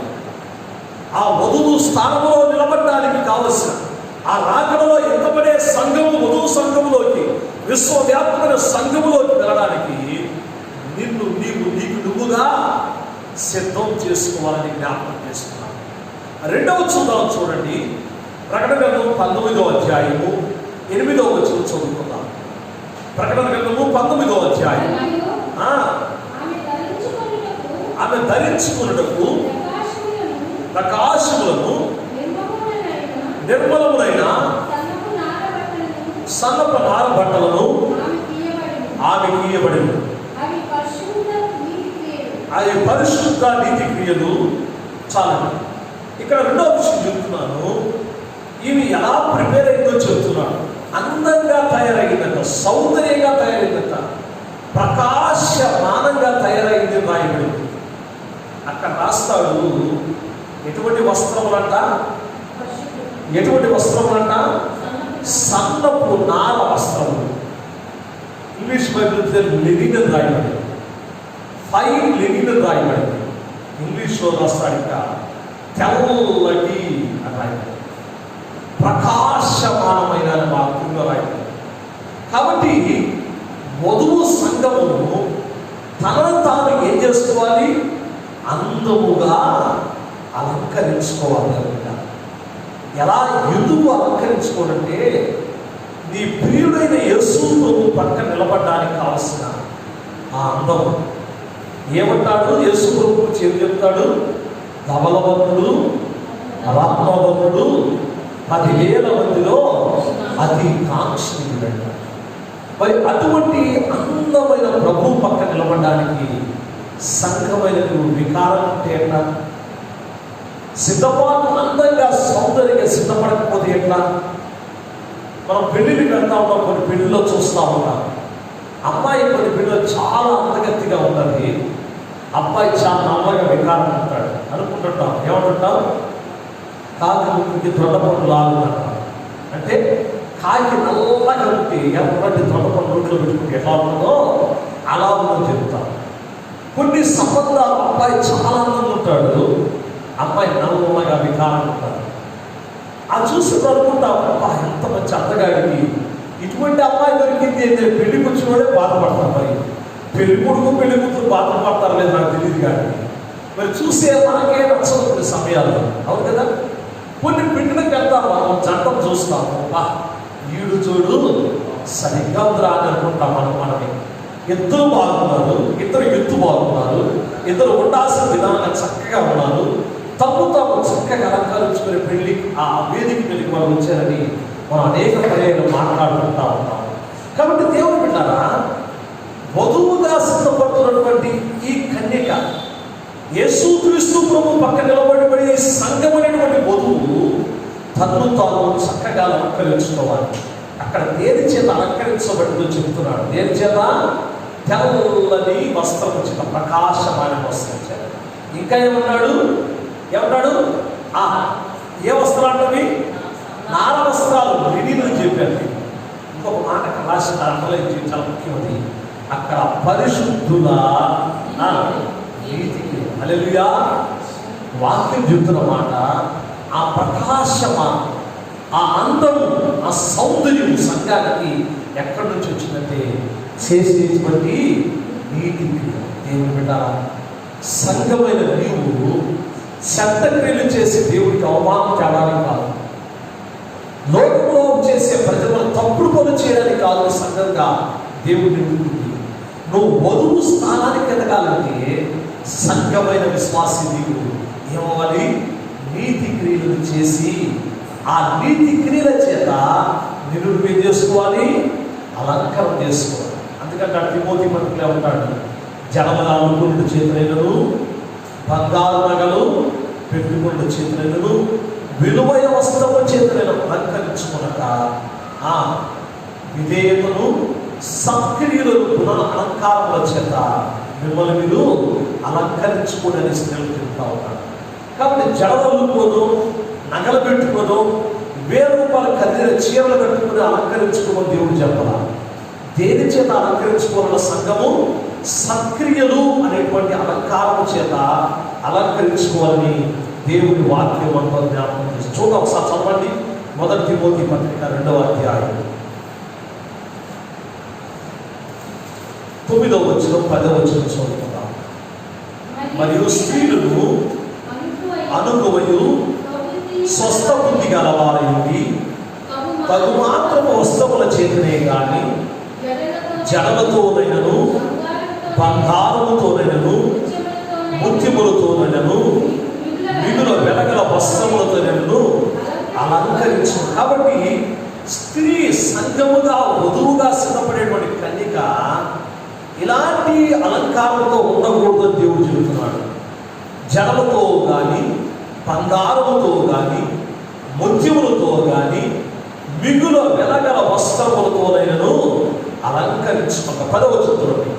ఆ వధువు స్థానంలో నిలబడడానికి కావలసిన ఆ రాకడలో ఎత్తబడే సంఘము, వధువు సంఘములోకి, విశ్వవ్యాప్తమైన సంఘములోకి వెళ్ళడానికి నీకు నువ్వుగా సిద్ధం చేసుకోవాలని జ్ఞాపకం చేస్తున్నాను. రెండవ చూద్దాం. చూడండి, ప్రకటన గ్రంథం 19వ అధ్యాయము 8వ వచనం చదువుకుందాం. ప్రకటన గ్రంథము 19వ అధ్యాయం. ఆమె ధరించుకున్నటకు ప్రకాశములను నిర్మలములైన సన్నపు నార బట్టలను ఆమె గీయబడింది. అవి పరిశుద్ధ నీతి క్రియలు. చాలండి. ఇక్కడ రెండవ విషయం చెప్తున్నాను. ఇవి ఎలా ప్రిపేర్ అయిందో చెప్తున్నాను. అందంగా తయారైందట, సౌందర్యంగా తయారైందట, ప్రకాశమానంగా తయారైంది రాయబడింది. అక్కడ రాస్తాడు ఎటువంటి వస్త్రములంట, ఎటువంటి వస్త్రములంట? సన్నపు నార వస్త్రములు. ఇంగ్లీష్ బైబిల్ లినిన్ రాయబడింది, ఫైన్ లినిన్ రాయబడింది. ఇంగ్లీష్లో రాస్తాడు ఇంకా తెల్లటి అని రాయబడింది, ప్రకాశమానమైన వాక్యంలో రాయబడింది. కాబట్టి వధువు సంఘము తనను తాను ఏం చేసుకోవాలి? అందముగా అలంకరించుకోవాలి. ఎలా ఎందుకు అలంకరించుకోవాలంటే నీ ప్రియుడైన యేసును పక్కన నిలబడడానికి కావలసిన ఆ అందం. ఏమంటాడు యేసు ప్రభువు? చెప్తాడు, ధవలవంతుడు, రాత్మవంతుడు 10,000 మందిలో అతి కాంక్షణీయుడంట. మరి అటువంటి అందమైన ప్రభువు పక్క నిలబడడానికి సంఘమైన నువ్వు వికారం ఉంటే ఎట్లా? సిద్ధపాటు అందంగా సౌందర్యంగా సిద్ధపడకపోతే ఎట్లా? మనం పెళ్లికి వెళ్తా ఉన్నాం, కొన్ని పెళ్లిలో చూస్తూ ఉంటాం. అమ్మాయి కొన్ని పెళ్లిలో చాలా అందగత్తిగా ఉంటుంది, అబ్బాయి చాలా నమ్మగా వికారం ఉంటాడు. అనుకుంటుంటాం, ఏమంటుంటాం? కాకి ముక్కుకి దొండపండు లాగుంటాం. అంటే కాకి నల్లగా ఉంటే ఎర్రటి దొండపండు నోట్లో పెట్టుకుంటే ఎలా ఉంటుందో అలా ఉందని చెప్తాను. కొన్ని సంబంధాలు అబ్బాయి చాలా అందంగా ఉంటాడు, అమ్మాయి నల్లగా వికారంగా ఉంటాడు. అది చూసి అనుకుంటాం, అబ్బా ఎంత మంచి అందగాడికి ఇటువంటి అమ్మాయి దొరికింది అంటే పెళ్లి కూర్చున్నోడే బాధపడతాం. మరి పెళ్లి కొడుకు పెళ్లి కూతురు బాధపడతారు లేదు నాకు తెలియదు, కానీ మరి చూసే మనకే నచ్చదు కొన్ని సమయాల్లో, అవును కదా. కొన్ని బిడ్డలకు వెళ్తాం, మనం జంటను చూస్తాము, బా ఈడు చూడు సరిగ్గా ఉందిరా అని అనుకుంటాం. మనమే ఇద్దరు బాగున్నారు, ఇద్దరు ఎత్తు బాగున్నారు, ఇద్దరు ఉండాల్సిన విధానంగా చక్కగా ఉన్నారు, తప్పు తాము చక్కగా అలంకరించుకునే పెళ్లి ఆ వేదిక పెళ్లికి వాళ్ళు వచ్చారని మనం అనేక పర్యాలు మాట్లాడుకుంటా ఉంటాం. కాబట్టి దేవుడు బిడ్డారా, వధువుగా సిద్ధపడుతున్నటువంటి ఈ కన్యక యేసుక్రీస్తు ప్రభు పక్క నిలబడి సంఘమైనటువంటి వధువు తన్ను తాను చక్కగా అలంకరించుకోవాలి. అక్కడ దేని చేత అలంకరించబడిందో చెప్తున్నాడు. దేని చేత? తెల్లని వస్త్రం చేత, ప్రకాశమైన వస్త్రం చేత. ఇంకా ఏమన్నాడు? ఏ వస్త్రాలు అవి? నార వస్త్రాలు, లినిన్ చెప్పాను. ఇంకొక మాట రాసి అండర్లైన్ చేయడం చాలా ముఖ్యమైనది. అక్కడ పరిశుద్ధుల నీతికి, హల్లెలూయా, వాక్యం చెప్తున్న మాట. ఆ ప్రకాశమా, ఆ అందము, ఆ సౌందర్యం సంఘానికి ఎక్కడి నుంచి వచ్చిందంటే చేసేటువంటి నీతి. దేవుని బిడ్డ, సంఘమైన నీవు చెడ్డ క్రియలు చేసి దేవుడికి అవమానం తేడానికి కాదు, లోకంలో చేసే ప్రజలను తప్పుడు పనులు చేయడానికి కాదు. సంఘంగా దేవుడిని ఉంటుంది. నువ్వు వధువు స్థానానికి ఎదగాలంటే సంఘమైన విశ్వాసి నీవు ఏమవ్వాలి? నీతి క్రియలను చేసి ఆ నీతి క్రియల చేత నిరూపణ చేసుకోవాలి, అలంకరణ చేసుకోవాలి. అందుకంటే తిమోతి పత్రికలో ఉంటాడు, జనముల అనుకున్న చేతులైనను, బంగారు నగలు పెట్టుకున్న చేతులైనను, విలువైన వస్త్రము చేతులను అలంకరించుకునక విధేయతను సక్రియలను పునః అలంకారముల చేత మిమ్మల్ని మీరు అలంకరించుకోవడానికి స్త్రీలు చెప్తా ఉన్నాడు. కాబట్టి జడవలుకోదు, నగలు పెట్టుకోదు, 1000 రూపాయల ఖరీదైన చీరలు కట్టుకుని అలంకరించుకోమని దేవుడు చెప్పాల. దేని చేత అలంకరించుకోవాలన్న సంఘము సక్రియలు అనేటువంటి అలంకారము చేత అలంకరించుకోవాలని దేవుడి వాక్యం అంతా జ్ఞాపకం చేసి చూద్దాం. ఒకసారి చదవండి. 1 తిమోతి పత్రిక 2వ అధ్యాయం 9వ వచనం 10వ వచనం చదువుకుందాం. మరియు స్త్రీలను అనుకువయు స్వస్థ బుద్ధి గలవారయుండి తగు మాత్రము వస్త్రముల చేతనే కానీ జడలతోనైనను, బంగారముతోనైనను, ముత్యములతోనైనను, మిగుల వెలగల వస్త్రములతోనైనను అలంకరించు. కాబట్టి స్త్రీ సంఘముగా వధువుగా సిద్ధపడేటువంటి కన్యక ఇలాంటి అలంకారంతో ఉండకూడదని దేవుడు చెబుతున్నాడు. జడలతో కానీ, బంగారముతో కానీ, ముత్యములతో కానీ, మిగుల వెలగల వస్త్రములతోనైనను అలంకరించుకున్న. 10వ వచనం,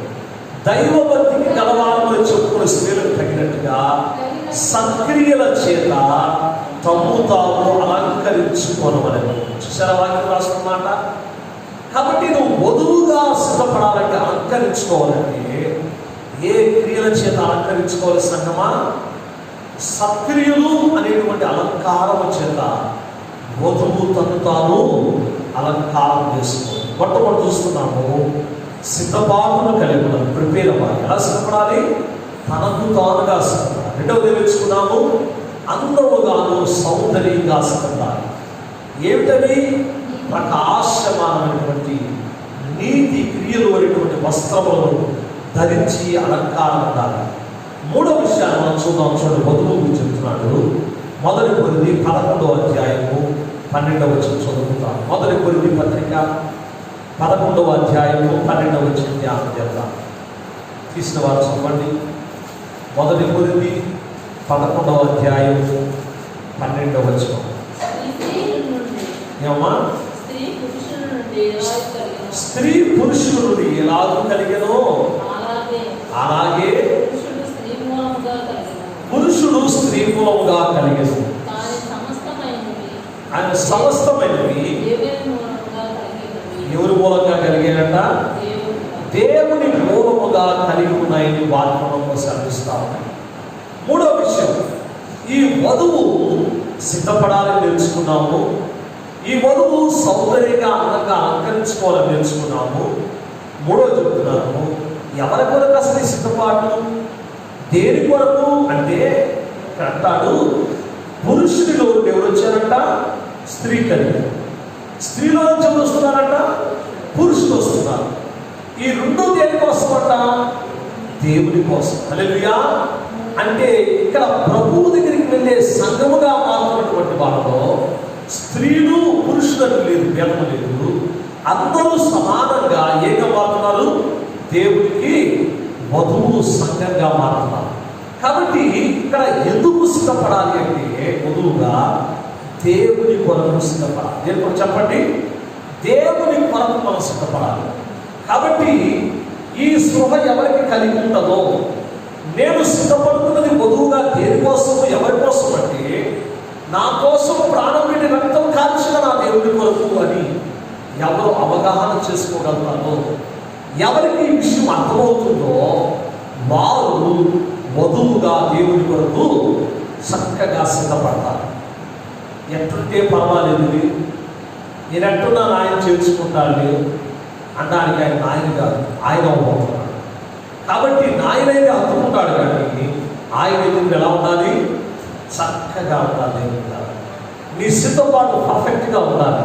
దైవభక్తికి గలవారని చెప్పుకున్న స్త్రీలకు తగినట్టుగా సక్రియల చేత తమ్ము తాము అలంకరించుకోనమని చూసారా వాక్యం రాస్తున్న మాట. కాబట్టి నువ్వు వధువుగా సిద్ధపడాలంటే, అలంకరించుకోవాలంటే ఏ క్రియల చేత అలంకరించుకోవాలి సంగమా? సక్రియలు అనేటువంటి అలంకారము చేత వధువు తను తాను అలంకారం చేసుకోవాలి. మొట్టమొదటి చూస్తున్నాము, సిద్ధపాటును కలిగి ఉన్నాం, ప్రిపేర్ అవ్వాలి. ఎలా సిద్ధపడాలి? తనకు తానుగా సిద్ధపడాలి. రెండవది తెలుసుకున్నాము, అందముగాను సౌందర్యంగా సిద్ధపడాలి. ఏమిటవి? ప్రకాశమానమైనటువంటి నీతి క్రియలు అనేటువంటి వస్త్రములను ధరించి అలంకారం ఉండాలి. 3వ విషయాన్ని మనం చూద్దాం. చూడండి, వధువు గురించి చెప్తున్నాడు. 1 కొరింథీ 11వ అధ్యాయము 12వ వచనం చదువుతాం. 1 కొరింథీ పత్రిక 11వ అధ్యాయము 12వ వచనం ధ్యానం చేద్దాం. తీసిన వారు చదవండి. 1 కొరింథీ 11వ అధ్యాయము 12వ వచనం. ఏమమ్మా? స్త్రీ పురుషుల నుండి ఎలాగూ కలిగెనో అలాగే పురుషుడు స్త్రీ మూలముగా కలిగెను. ఆయన సమస్తమైనవి ఎవరి మూలంగా కలిగానట? ఉన్నాయని వాక్యంలో సెలవిస్తా ఉన్నాయి. మూడో విషయం, ఈ వధువు సిద్ధపడాలని తెలుసుకున్నాము. ఈ వధువు సౌందర్యంగా అందంగా అలంకరించుకోవాలని తెలుసుకున్నాము. మూడో చెప్తున్నాను, ఎవరి కొరకు అసలు ఈ సిద్ధపాటు? దేని కొరకు అంటే అంటాడు, పురుషుడిలో ఎవరు వచ్చారంట? స్త్రీ కలిగి. స్త్రీలో నుంచి ఎవరు వస్తున్నారంట? పురుషులు వస్తున్నారు. ఈ రెండో దేనికోసం అంట? దేవుని కోసం. హల్లెలూయా. అంటే ఇక్కడ ప్రభువు దగ్గరికి వెళ్ళే సంఘముగా మారుతున్నటువంటి వాళ్ళలో స్త్రీలు పురుషులకు లేదు, భేదం లేదు. అందరూ సమానంగా ఏగా మారుతున్నారు, దేవునికి వధువు సంఘంగా మారుతున్నారు. కాబట్టి ఇక్కడ ఎందుకు సిద్ధపడాలి అంటే వధువుగా దేవుని కొరకు సిద్ధపడాలి. దేని కొరకు చెప్పండి? దేవుని కొరకు మనం సిద్ధపడాలి. కాబట్టి ఈ స్పృహ ఎవరికి కలిగి ఉంటుందో, నేను సిద్ధపడుతున్నది వధువుగా దేనికోసం, ఎవరి కోసం అంటే నా కోసం ప్రాణం పెట్టి రక్తం కాల్చిన నా దేవుని కొరకు అని ఎవరు అవగాహన చేసుకోగలుగుతారో, ఎవరికి ఈ విషయం అర్థమవుతుందో వారు వధువుగా దేవుని కొరకు చక్కగా సిద్ధపడతారు. ఎట్లుంటే పర్వాలేదు, నేను ఎట్టున్నాను ఆయన చేర్చుకుంటాను అనడానికి ఆయన నాయన కాదు, ఆయన అవ్వబోతున్నాడు. కాబట్టి నాయనైతే అందుకుంటాడు, కానీ ఆయన నువ్వు ఎలా ఉండాలి? చక్కగా ఉండాలి. నీ సిద్ధపాటు పర్ఫెక్ట్గా ఉండాలి.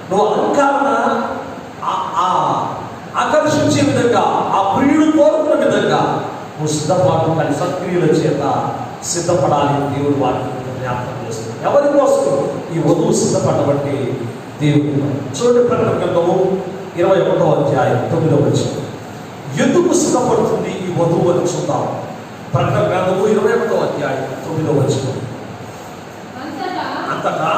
నువ్వు అలంకరణ ఆకర్షించే విధంగా, ఆ ప్రియుడు కోరుకున్న విధంగా నువ్వు సిద్ధపాటు కానీ సక్రియల చేత సిద్ధపడాలి. దేవుడు వాటిని జ్ఞాపకం చేస్తుంది. ఎవరి కోసం ఈ వధువు సిద్ధపడబట్టి దేవుడు. చూడండి, ప్రకటన గ్రంథము 21వ అధ్యాయం 9వ వచనం. ఎందుకు సిద్ధపడుతుంది ఈ వధువు అని చూద్దాం. ప్రకటన గ్రంథము 21వ అధ్యాయం 9వ వచనం. అంతటా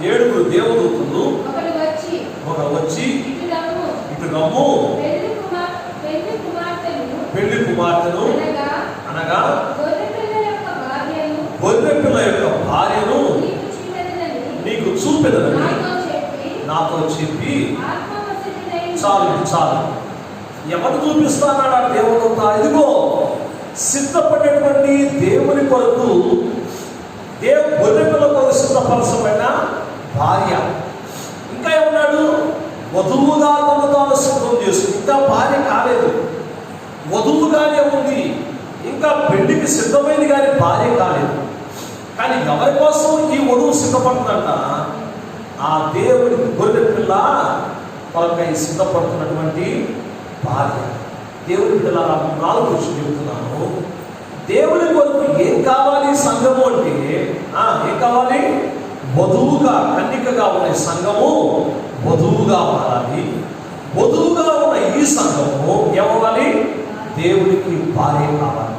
ఏడుగురు దేవదూతలు ఒకరు వచ్చి ఇటు రమ్ము, పెళ్లి కుమార్తెను అనగా గొర్రెపిల్ల యొక్క భార్యను నీకు చూపెదనని నాతో చెప్పి. చాలు చాలు, ఎవరు చూపిస్తానాడు ఆ దేవదూత? ఇదిగో సిద్ధపడేటువంటి దేవుని కొరకు, గొర్రెపిల్ల కొరకు సిద్ధపరచబడిన భార్య. ఇంకా ఏమన్నాడు? వధువుగా తను తాను సిద్ధం చేసుకుంది. ఇంకా భార్య కాలేదు, వధువుగానే ఉంది. ఇంకా పెళ్లికి సిద్ధమైంది కానీ భార్య కాలేదు. కానీ ఎవరి కోసం ఈ వధువు సిద్ధపడుతుందంట? ఆ దేవుడి గొర్రె పిల్ల కొరకై సిద్ధపడుతున్నటువంటి భార్య. దేవుడి పిల్ల 4 విషయం చెబుతున్నాను. దేవుడి కొరకు ఏం కావాలి సంఘము అంటే, ఏం కావాలి? వధువుగా, కన్నికగా ఉన్న సంఘము వధువుగా మారాలి. వధువుగా ఉన్న ఈ సంఘము ఏమవ్వాలి? దేవుడికి భార్య కావాలి.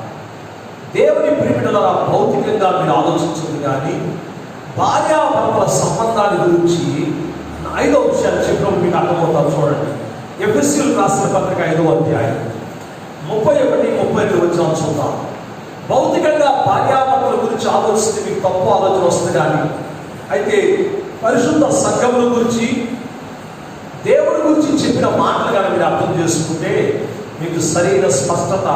దేవుని ప్రియమైన భౌతికంగా మీరు ఆలోచించదు, కానీ భార్యాభర్తల సంబంధాల గురించి 5వ విషయాలు చెప్పడం మీకు అర్థమవుతారు. చూడండి, ఎఫెసీయులకు రాసిన పత్రిక 5వ అధ్యాయం 31-32 వచనాలు చూద్దాం. భౌతికంగా భార్యాభర్తల గురించి ఆలోచిస్తే మీకు తప్పు ఆలోచన వస్తుంది, కానీ అయితే పరిశుద్ధ సంఘముల గురించి, దేవుడి గురించి చెప్పిన మాటలు కానీ మీరు అర్థం చేసుకుంటే మీకు సరైన స్పష్టత,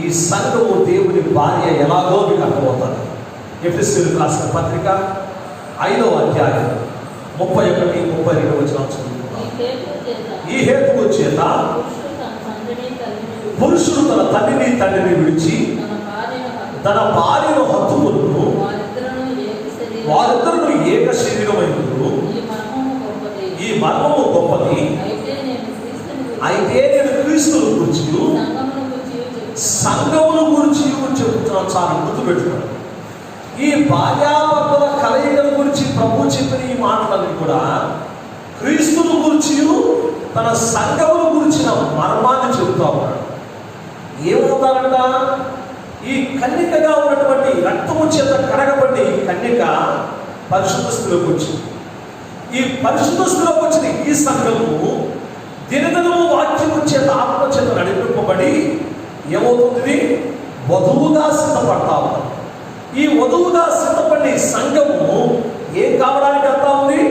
ఈ సంఘము దేవుని భార్య ఎలాగో మీకు అర్థమవుతుంది. ఎఫెసీయులకు రాసిన పత్రిక 5వ అధ్యాయం 31-32 వచనాలు చదువుతున్నాం. ఈ హేతువు చేత పురుషుడు తన తండ్రిని తండ్రిని విడిచి తన భార్యను హత్తుకును, వారిద్దరూ ఏక శరీరమైనప్పుడు. ఈ మర్మము గొప్పది. అయితే నేను క్రీస్తును గురించి, సంఘమును గురించి చెబుతున్నాను. చాలా గుర్తుపెట్టుకోండి. ఈ భార్యాభర్తల కలయికల గురించి ప్రభు చెప్పిన ఈ మాటలన్నీ కూడా క్రీస్తును గురించి, తన సంఘమును గురించిన మర్మాన్ని చెబుతా ఉన్నాడు. ఏమవుతారంట? ఈ కన్యకగా ఉన్నటువంటి రక్తము చేత కడగబడి కన్యక పరిశుద్ధ స్థితిలోకి వచ్చింది. ఈ పరిశుద్ధ స్థితిలోకి వచ్చిన ఈ సంఘము దినదినము వాక్యము చేత ఆత్మ చేత నడిపింపబడి ఏమవుతుంది? వధువుగా సిద్ధపడతా ఉన్నారు. ఈ వధువుగా సిద్ధపడిన సంఘము ఏం కావడానికి ఎంత ఉంది?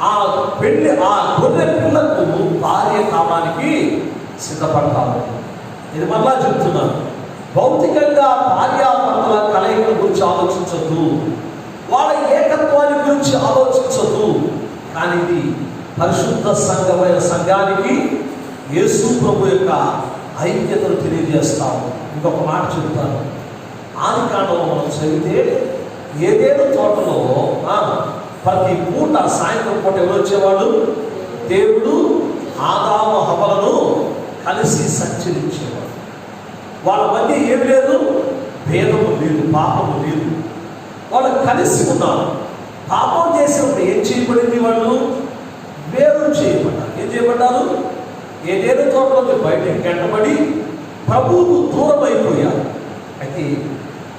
ఆ పెళ్లి, ఆ గొర్రె పిల్లకు భార్య కావడానికి సిద్ధపడతాము. ఇది మరలా చెప్తున్నాను, భౌతికంగా భార్యాభర్తల కలయిక గురించి ఆలోచించద్దు, వాళ్ళ ఏకత్వాన్ని గురించి ఆలోచించద్దు. కానీ ఇది పరిశుద్ధ సంఘమైన సంఘానికి యేసు ప్రభు యొక్క ఐక్యతను తెలియజేస్తాము. ఇంకొక మాట చెప్తాను. ఆదికాండంలో మనం చదివితే ఏదేను తోటలో ప్రతి పూట సాయంత్రం పూట ఎవరు వచ్చేవాడు? దేవుడు ఆదాము హవ్వలను కలిసి సంచరించేవాడు. వాళ్ళ మధ్య ఏమి లేదు, భేదము లేదు, పాపము లేదు, వాళ్ళు కలిసి ఉన్నారు. పాపం చేసినప్పుడు ఏం చేయబడింది? వాళ్ళు వేరు చేయబడ్డారు. ఏం చేయబడ్డారు? ఏదేదో తోటలోకి బయటకు గంటబడి ప్రభువుకు దూరం అయిపోయారు. అయితే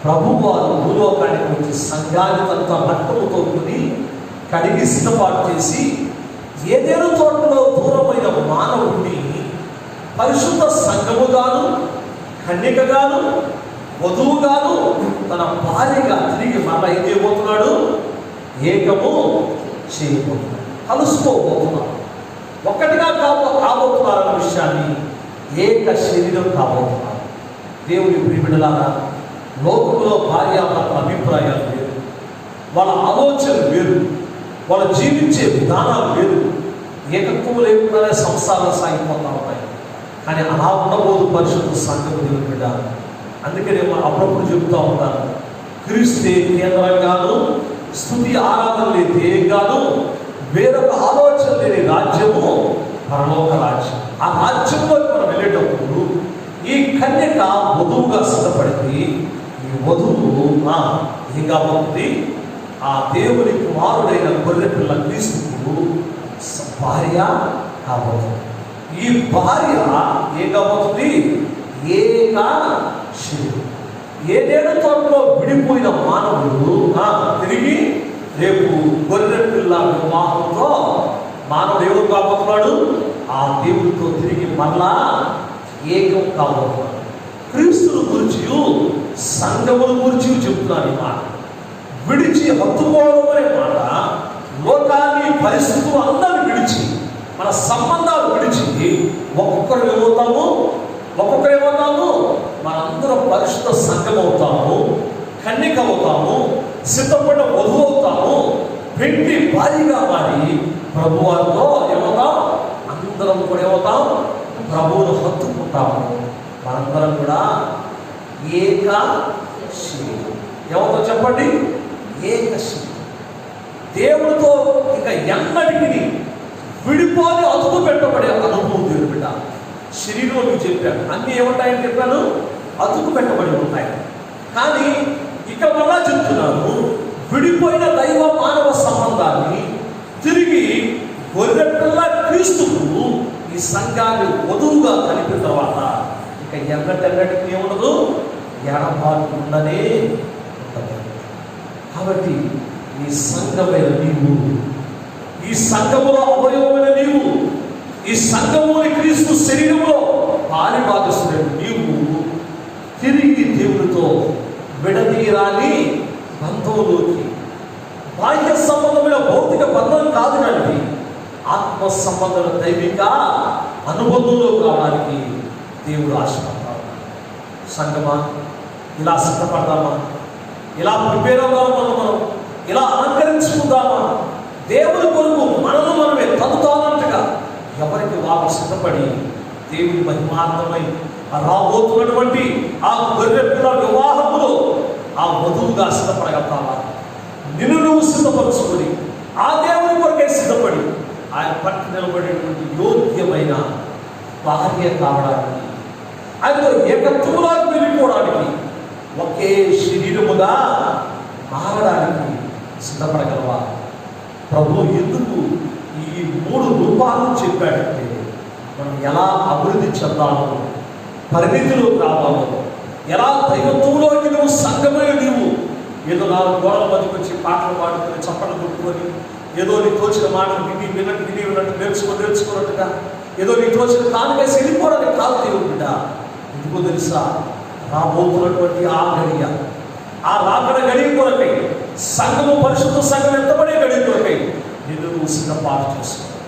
ప్రభు వారు భూలోకానికి వచ్చి సంఘాన్ని తనతో రక్తముతో కొని కడిగి సిద్ధపాటు చేసి ఏదేదో తోటలో దూరమైన మానవుడిని పరిశుద్ధ సంఘముగాను, కన్యకగాను, వధువుగాను, తన భార్యగా తిరిగి మరలా ఏం చేయబోతున్నాడు? ఏకము చేయబోతున్నాడు, కలుసుకోబోతున్నాడు, ఒక్కటిగా కాబోతున్నారన్న విషయాన్ని, ఏక శరీరం కాబోతున్నారు. దేవుని ప్రియబిడ్డలారా, లోకంలో భార్యాభర్తల అభిప్రాయాలు వేరు, వాళ్ళ ఆలోచనలు వేరు, వాళ్ళు జీవించే విధానాలు వేరు. ఏకత్వం లేకుండానే సంసారాలు సాగిపోతూ ఉంటాయి. కానీ అలా ఉండబోదు పరిశుద్ధ సంఘం. దేవుని బిడ్డ, అందుకే నేను అప్పుడప్పుడు చెబుతూ ఉంటాను, క్రీస్తే కేంద్రంగాను, స్తుతి ఆరాధనలే ధ్యేయంగాను, వేరొక ఆలోచన లేని రాజ్యము పరలోక రాజ్యం. ఆ రాజ్యంలోకి మనం వెళ్ళేటప్పుడు ఈ కన్యక వధువుగా సిద్ధపడింది. ఈ వధువు ఏం కాబోతుంది? ఆ దేవుని కుమారుడైన గొర్రె పిల్ల క్రీస్తుకు భార్య కాబోతుంది. ఈ భార్య ఏం కాబోతుంది? ఏక శరీరం. ఏదేదో తోటలో విడిపోయిన మానవుడు తిరిగి రేపు గొర్రె పిల్ల వివాహంతో మానవుడు ఎవరు కాబోతున్నాడు? ఆ దేవుడితో తిరిగి మరలా ఏకం కాబోతున్నాడు. క్రీస్తుని గురించి, సంఘముల గురించి చెప్తున్నాను. ఈ మాట విడిచి హత్తుకోవడం అనే మాట, లోకాన్ని, పరిస్థితులు అందరిని విడిచి, మన సంబంధాలు విడిచి ఒక్కొక్కరు ఏమవుతాము? మనందరం పరిశుద్ధ సంఘం అవుతాము, కన్యక అవుతాము, సిద్ధపడ్డ వధువు అవుతాము, పెండి భారీగా మారి ప్రభువారితో ఏమవుతాం? అందరం కూడా ఏమవుతాం? ప్రభువును హత్తుకుంటాము. మనందరం కూడా ఏక శరీరం. ఏమవుతాం చెప్పండి? ఏక శరీరం. దేవుడితో ఇక ఎన్నటికి విడిపోని అదుపు పెట్టబడే అనుభవం దేవుడు బిడ్డ. శరీరం మీకు చెప్పాను, అన్నీ ఏముంటాయని చెప్పాను? అదుపు పెట్టబడి ఉంటాయి. కానీ ఇక మళ్ళా చెప్తున్నాను, విడిపోయిన దైవ మానవ సంబంధాన్ని తిరిగి గొర్రె పిల్ల క్రీస్తుకు ఈ సంఘాన్ని వధువుగా కలిపిన తర్వాత ఇక ఎన్నటెన్నటికి ఏముండదు? ఎడబాటు ఉండనే ఉంటుంది. కాబట్టి ఈ సంఘమైన నీవు, ఈ సంఘములో అవయవమైన నీవు, ఈ సంఘముని క్రీస్తు శరీరంలో పాలిభాగస్తుడైన నీవు తిరిగి దేవుడితో విడదీరాని బంధంలోకి, బాహ్య సంబంధమైన భౌతిక బంధం కాదు కానీ ఆత్మ సంబంధమైన దైవిక అనుబంధంలో కావడానికి దేవుడు ఆశపడతాడు. సంగమా, ఇలా సిద్ధపడదామా? ఇలా ప్రిపేర్ అవుదామా? మనం ఇలా అలంకరించుకుందామా? దేవుని కొరకు మనను మనమే తనుతానంటగా ఎవరికి వారు సిద్ధపడి దేవుని మహిమార్థమై రాబోతున్నటువంటి ఆ గొర్రె పిల్ల వివాహములో ఆ వధువుగా సిద్ధపడగలుగుతావా? నిన్ను నువ్వు సిద్ధపరుచుకొని ఆ దేవుని కొరకే సిద్ధపడి ఆయన పట్టు నిలబడేటువంటి యోగ్యమైన భార్య కావడానికి, ఆయనతో ఏకత్వంలోకి వెళ్ళిపోవడానికి, ఒకే శరీరముగా మారడానికి సిద్ధపడగలవా? ప్రభు ఎందుకు ఈ 3 రూపాలను చెప్పాడంటే, మనం ఎలా అభివృద్ధి చెందాలో, పరిమితిలోకి రావాలో, ఎలా దైవత్వంలోకి నువ్వు సంఘమైన నీవు ఏదో 4 గోడల మధ్యకి వచ్చి పాటలు పాడుకొని చప్పట్లు కొట్టుకొని ఏదో నీ తోచిన మాటలు విన్నట్టు నేర్చుకున్నట్టుగా ఏదో నీ తోచిన కానుకేసి వెళ్ళిపోవడానికి కాదు దేవుడు బిడ్డ. ఎందుకో తెలుసా? రాబోతున్నటువంటి ఆ గడియ, ఆ రాకడ గడియ కొరకై సంఘము, పరిశుద్ధ సంఘం ఎంతబడే గడి కొరకై నిన్ను నువ్వు సిద్ధపాటు చేసుకోవాలి.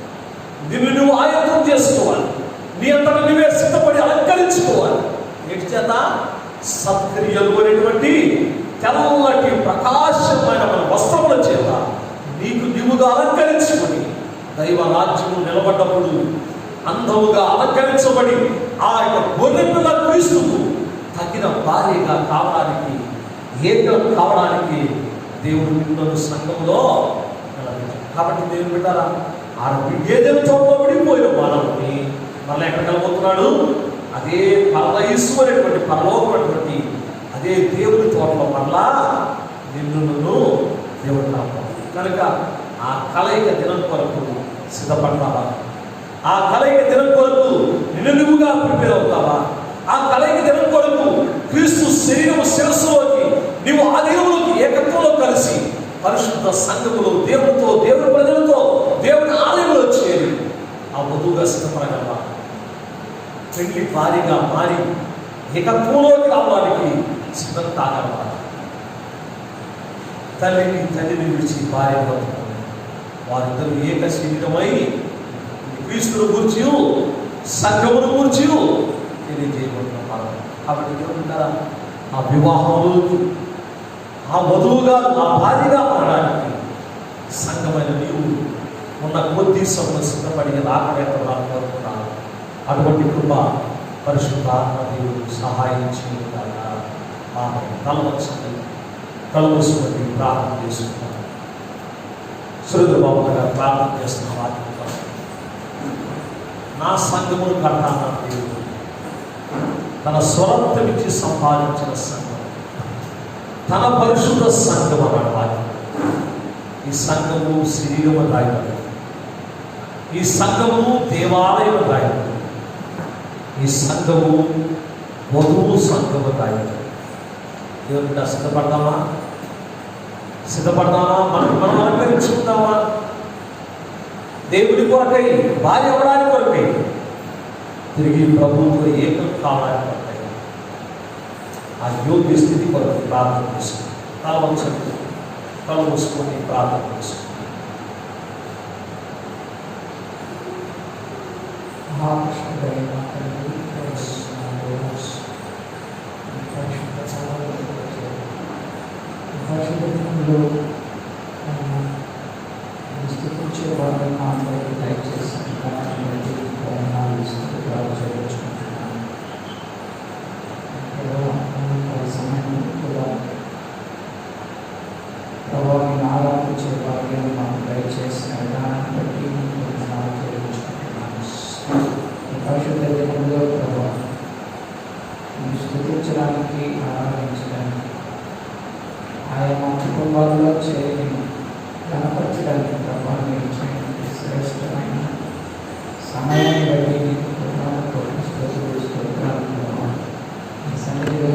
నిన్ను నువ్వు ఆయత్తం చేసుకోవాలి. నీ అంతటా నువ్వే సిద్ధపడి అలంకరించుకోవాలి. ఏంటి చేత? సత్క్రియలు అనేటువంటి తెల్లటి ప్రకాశమైన మన వస్త్రముల చేత నీకు నీవుగా అలంకరించుకొని దైవ రాజ్యము నిలబడ్డప్పుడు అందముగా అలంకరించబడి ఆ యొక్క గొర్రెపిల్ల క్రీస్తుకు తగిన భార్యగా కావడానికి, ఏకం కావడానికి దేవుడు నిన్ను సంఘంలో నిలబెట్టాడు. కాబట్టి దేవుడు బిడ్డారా, ఏదైనా చోట్ల విడిపోయిన మానవుని మళ్ళీ ఎక్కడ కలబోతున్నాడు? అదే పరదయస్సు అనేటువంటి పరలోకమైనటువంటి అదే దేవుడి తోటలో మళ్ళా నిన్ను దేవుడు కాపాడు. కనుక ఆ కలయిక దినం కొరకు సిద్ధపడతావా? ఆ కలయిక దినం కొరకు నిన్నుగా ప్రిపేర్ అవుతావా? ఆ కలయిక దినం కొరకు క్రీస్తు శరీరము శిరస్సులోకి నీవు ఆలయంలోకి ఏకత్వంలో కలిసి పరిశుద్ధ సంఘములో దేవుడితో, దేవుడి ప్రజలతో, దేవుడి ఆలయంలో చేరి ఆ వధువుగా సిద్ధపడగలవా? పెళ్లి భారీగా మారి ఏకత్వంలోకి రావడానికి సిద్ధం కాగలవా? తల్లిని విడిచి భార్య బతుకుతుంది. వారిద్దరూ ఏక శరీరమై క్రీస్తును గూర్చి, సంఘమును గూర్చి తెలియజేయబడుతున్నారు. కాబట్టి ఏమంటారా? ఆ వివాహంలోకి ఆ వధువుగా, ఆ భార్యగా మారడానికి సంఘమైన నీవు ఉన్న కొద్ది సమయం సిద్ధపడి రాకడేతరాలు కోరుకున్నాను. అటువంటి కృప పరిశుద్ధాత్మ దేవుడు సహాయం చేయగలగా ఆమె తలవచ్చింది. కలుసుకొని ప్రార్థన చేసుకున్నాను. సురేంద్ర బాబు గారు ప్రార్థన చేస్తున్న వాక్యం, నా సంఘమును కట్టాన దేవుడు తన స్వరక్తమిచ్చి సంపాదించిన సంఘం, తన పరిశుద్ధ సంఘం అన్నాడు వాక్యం. ఈ సంఘము శరీరము రాయబడి, ఈ సంఘము దేవాలయం రాయబడి, ఈ సంఘము వధువు సంఘము రాయబడి. దేవుడికి సిద్ధపడదామా? మనం అలంకరించుకుందామా? దేవుడి కొరకై, భార్య అవ్వడానికి కొరకై, తిరిగి ప్రభుత్వ ఏకం కావడానికి కొరకై, ఆ యోగ్య స్థితి కొరకు ప్రార్థన చేసుకుంటాం. కళ్ళు మూసుకొని ప్రార్థన చేసుకుంటాం. స్థితించే వాళ్ళని మాట్లాడి దయచేసి ప్రభావాన్ని ఆరాధించే భాగ్యం మాకు దయచేసిన విధానాన్ని బట్టి పరిశుద్ధ దినంలో ప్రభావం స్థుతించడానికి, ఆరాధించడానికి, ఆయా మా కుటుంబాల్లో చేరి కనపరచడానికి ప్రభావం ఇచ్చినటువంటి శ్రేష్టమైన సమయాన్ని బట్టి ఈ సన్నిధిలో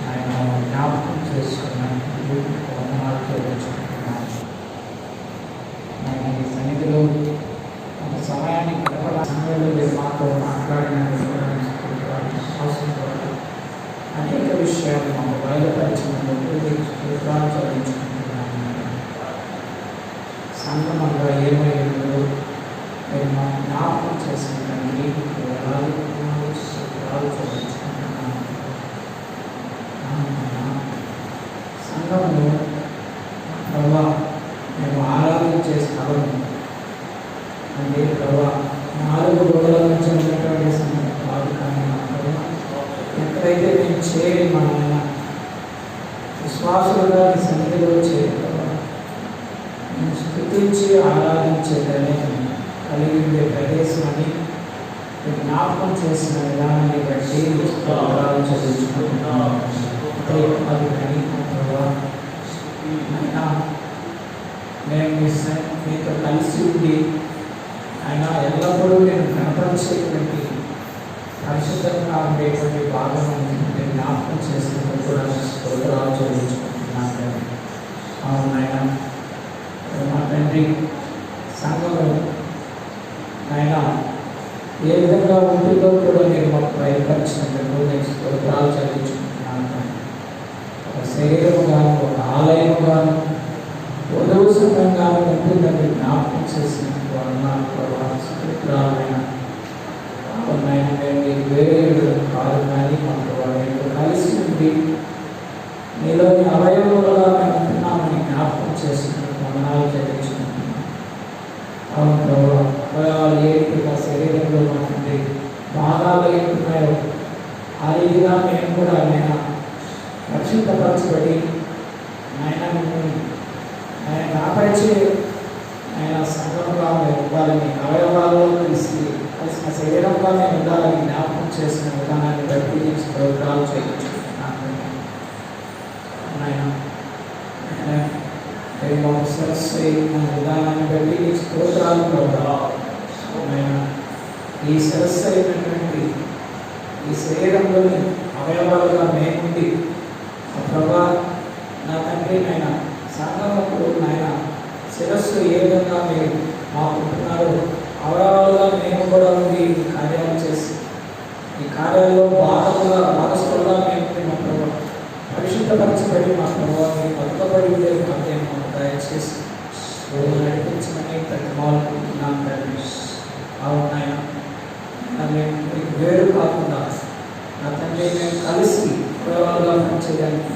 ఆయన జ్ఞాపకం చేసుకున్నట్టు వందనాలు చెల్లించుకుంటున్నాను. ఆయన ఈ సన్నిధిలో ఒక సమయాన్ని గడపడ సమయంలో మీరు మాతో మాట్లాడిన అవసరం ద్వారా అనేక విషయాలు మాకు బయలుపరిచినందుకు స్తోత్రాలు చెల్లించుకుంటున్నాను. సంగమంగా ఏమైందో మీరు మాకు జ్ఞాపకం చేసినటువంటి స్తోత్రాలు చెల్లించుకుంటున్నాను. సంఘంలో ప్రభా మేము ఆరాధించే స్థలం అంటే ప్రభా 4 గోడల నుంచి ఉన్నటువంటి సంఘం కాదు, కానీ ఎక్కడైతే మేము చేరి మన విశ్వాసులుగా సన్నిధిలో చేరి మేము స్థుతించి ఆరాధించేదని కలిగి ఉండే ప్రదేశం అని జ్ఞాపకం చేసిన విధానాన్ని బట్టి స్తోత్రాలు చెల్లించుకుంటున్నాం. అది మేము మీతో కలిసి ఉండి ఆయన ఎల్లప్పుడూ నేను కనపరిచేటువంటి పరిశుద్ధంగా ఉండేటువంటి భాగం నేను జ్ఞాపకం చేసినందుకు కూడా స్తోత్రాలు చెల్లించుకుంటున్నాను. అవును ఆయన మా తండ్రి సంఘంలో ఆయన ఏ విధంగా ఉంటుందో కూడా నేను మాకు బయలుపరిచినందుకు నేను స్తోత్రాలు చెల్లించుకుంటున్నాను. ఒక శరీరముగా ఒక ఆలయముగాను వధువు సంఘంగాను ఉంటుందని జ్ఞాపకం చేసినందుకు అన్నాను ప్రభా. సుపుత్రాలైన మేము మీకు వేరే కాదు కానీ మా ప్రభా మీతో కలిసి ఉండి మీలోని అవయవములుగా మేము ఉంటున్నామని జ్ఞాపకం చేసినందుకు వందనాలు చెల్లించుకుంటున్నాం. అవును ప్రభా, అవయవాలు ఏ రీతిగా శరీరంలో మాకుండి భాగాలు ఏంటున్నాయో ఆ రీతిగా మేము కూడా ఆయన రక్షింపరచబడి ఆయన ఆయన కాపరిచే ఆయన సంఘంగా మేము ఉండాలని అవయవాల్లో కలిసిన శరీరంగా మేము ఉండాలని జ్ఞాపకం చేసిన విధానాన్ని బట్టి నేను స్తోత్రాలు చేయించుకుంటున్నాను. సరస్సు మన విధానాన్ని బట్టి ఈ స్తోత్రాలు ఆయన ఈ సరస్సు అయినటువంటి ఈ శరీరంలోని అవయవాలుగా మేముండి ఆ ప్రభా నా తండ్రి నాయన సంఘంలో నాయన శిరస్సు ఏ విధంగా మీరు మాకుంటున్నారో అవయవాలుగా మేము కూడా ఉండి ఈ కార్యాలు చేసి ఈ కార్యాల్లో భాగస్థులుగా మేము మా ప్రభావ పరిశుద్ధపరచబడి మా ప్రభావాన్ని పలుకబడి ఉండే మధ్యం మాకు దయచేసి నడిపించమని ప్రతిమాలుకుంటున్నాం తండ్రి. అవునాయన మేము మీకు వేరు కాకుండా నా తండ్రి మేము కలిసి అవయవాలుగా పనిచేయడానికి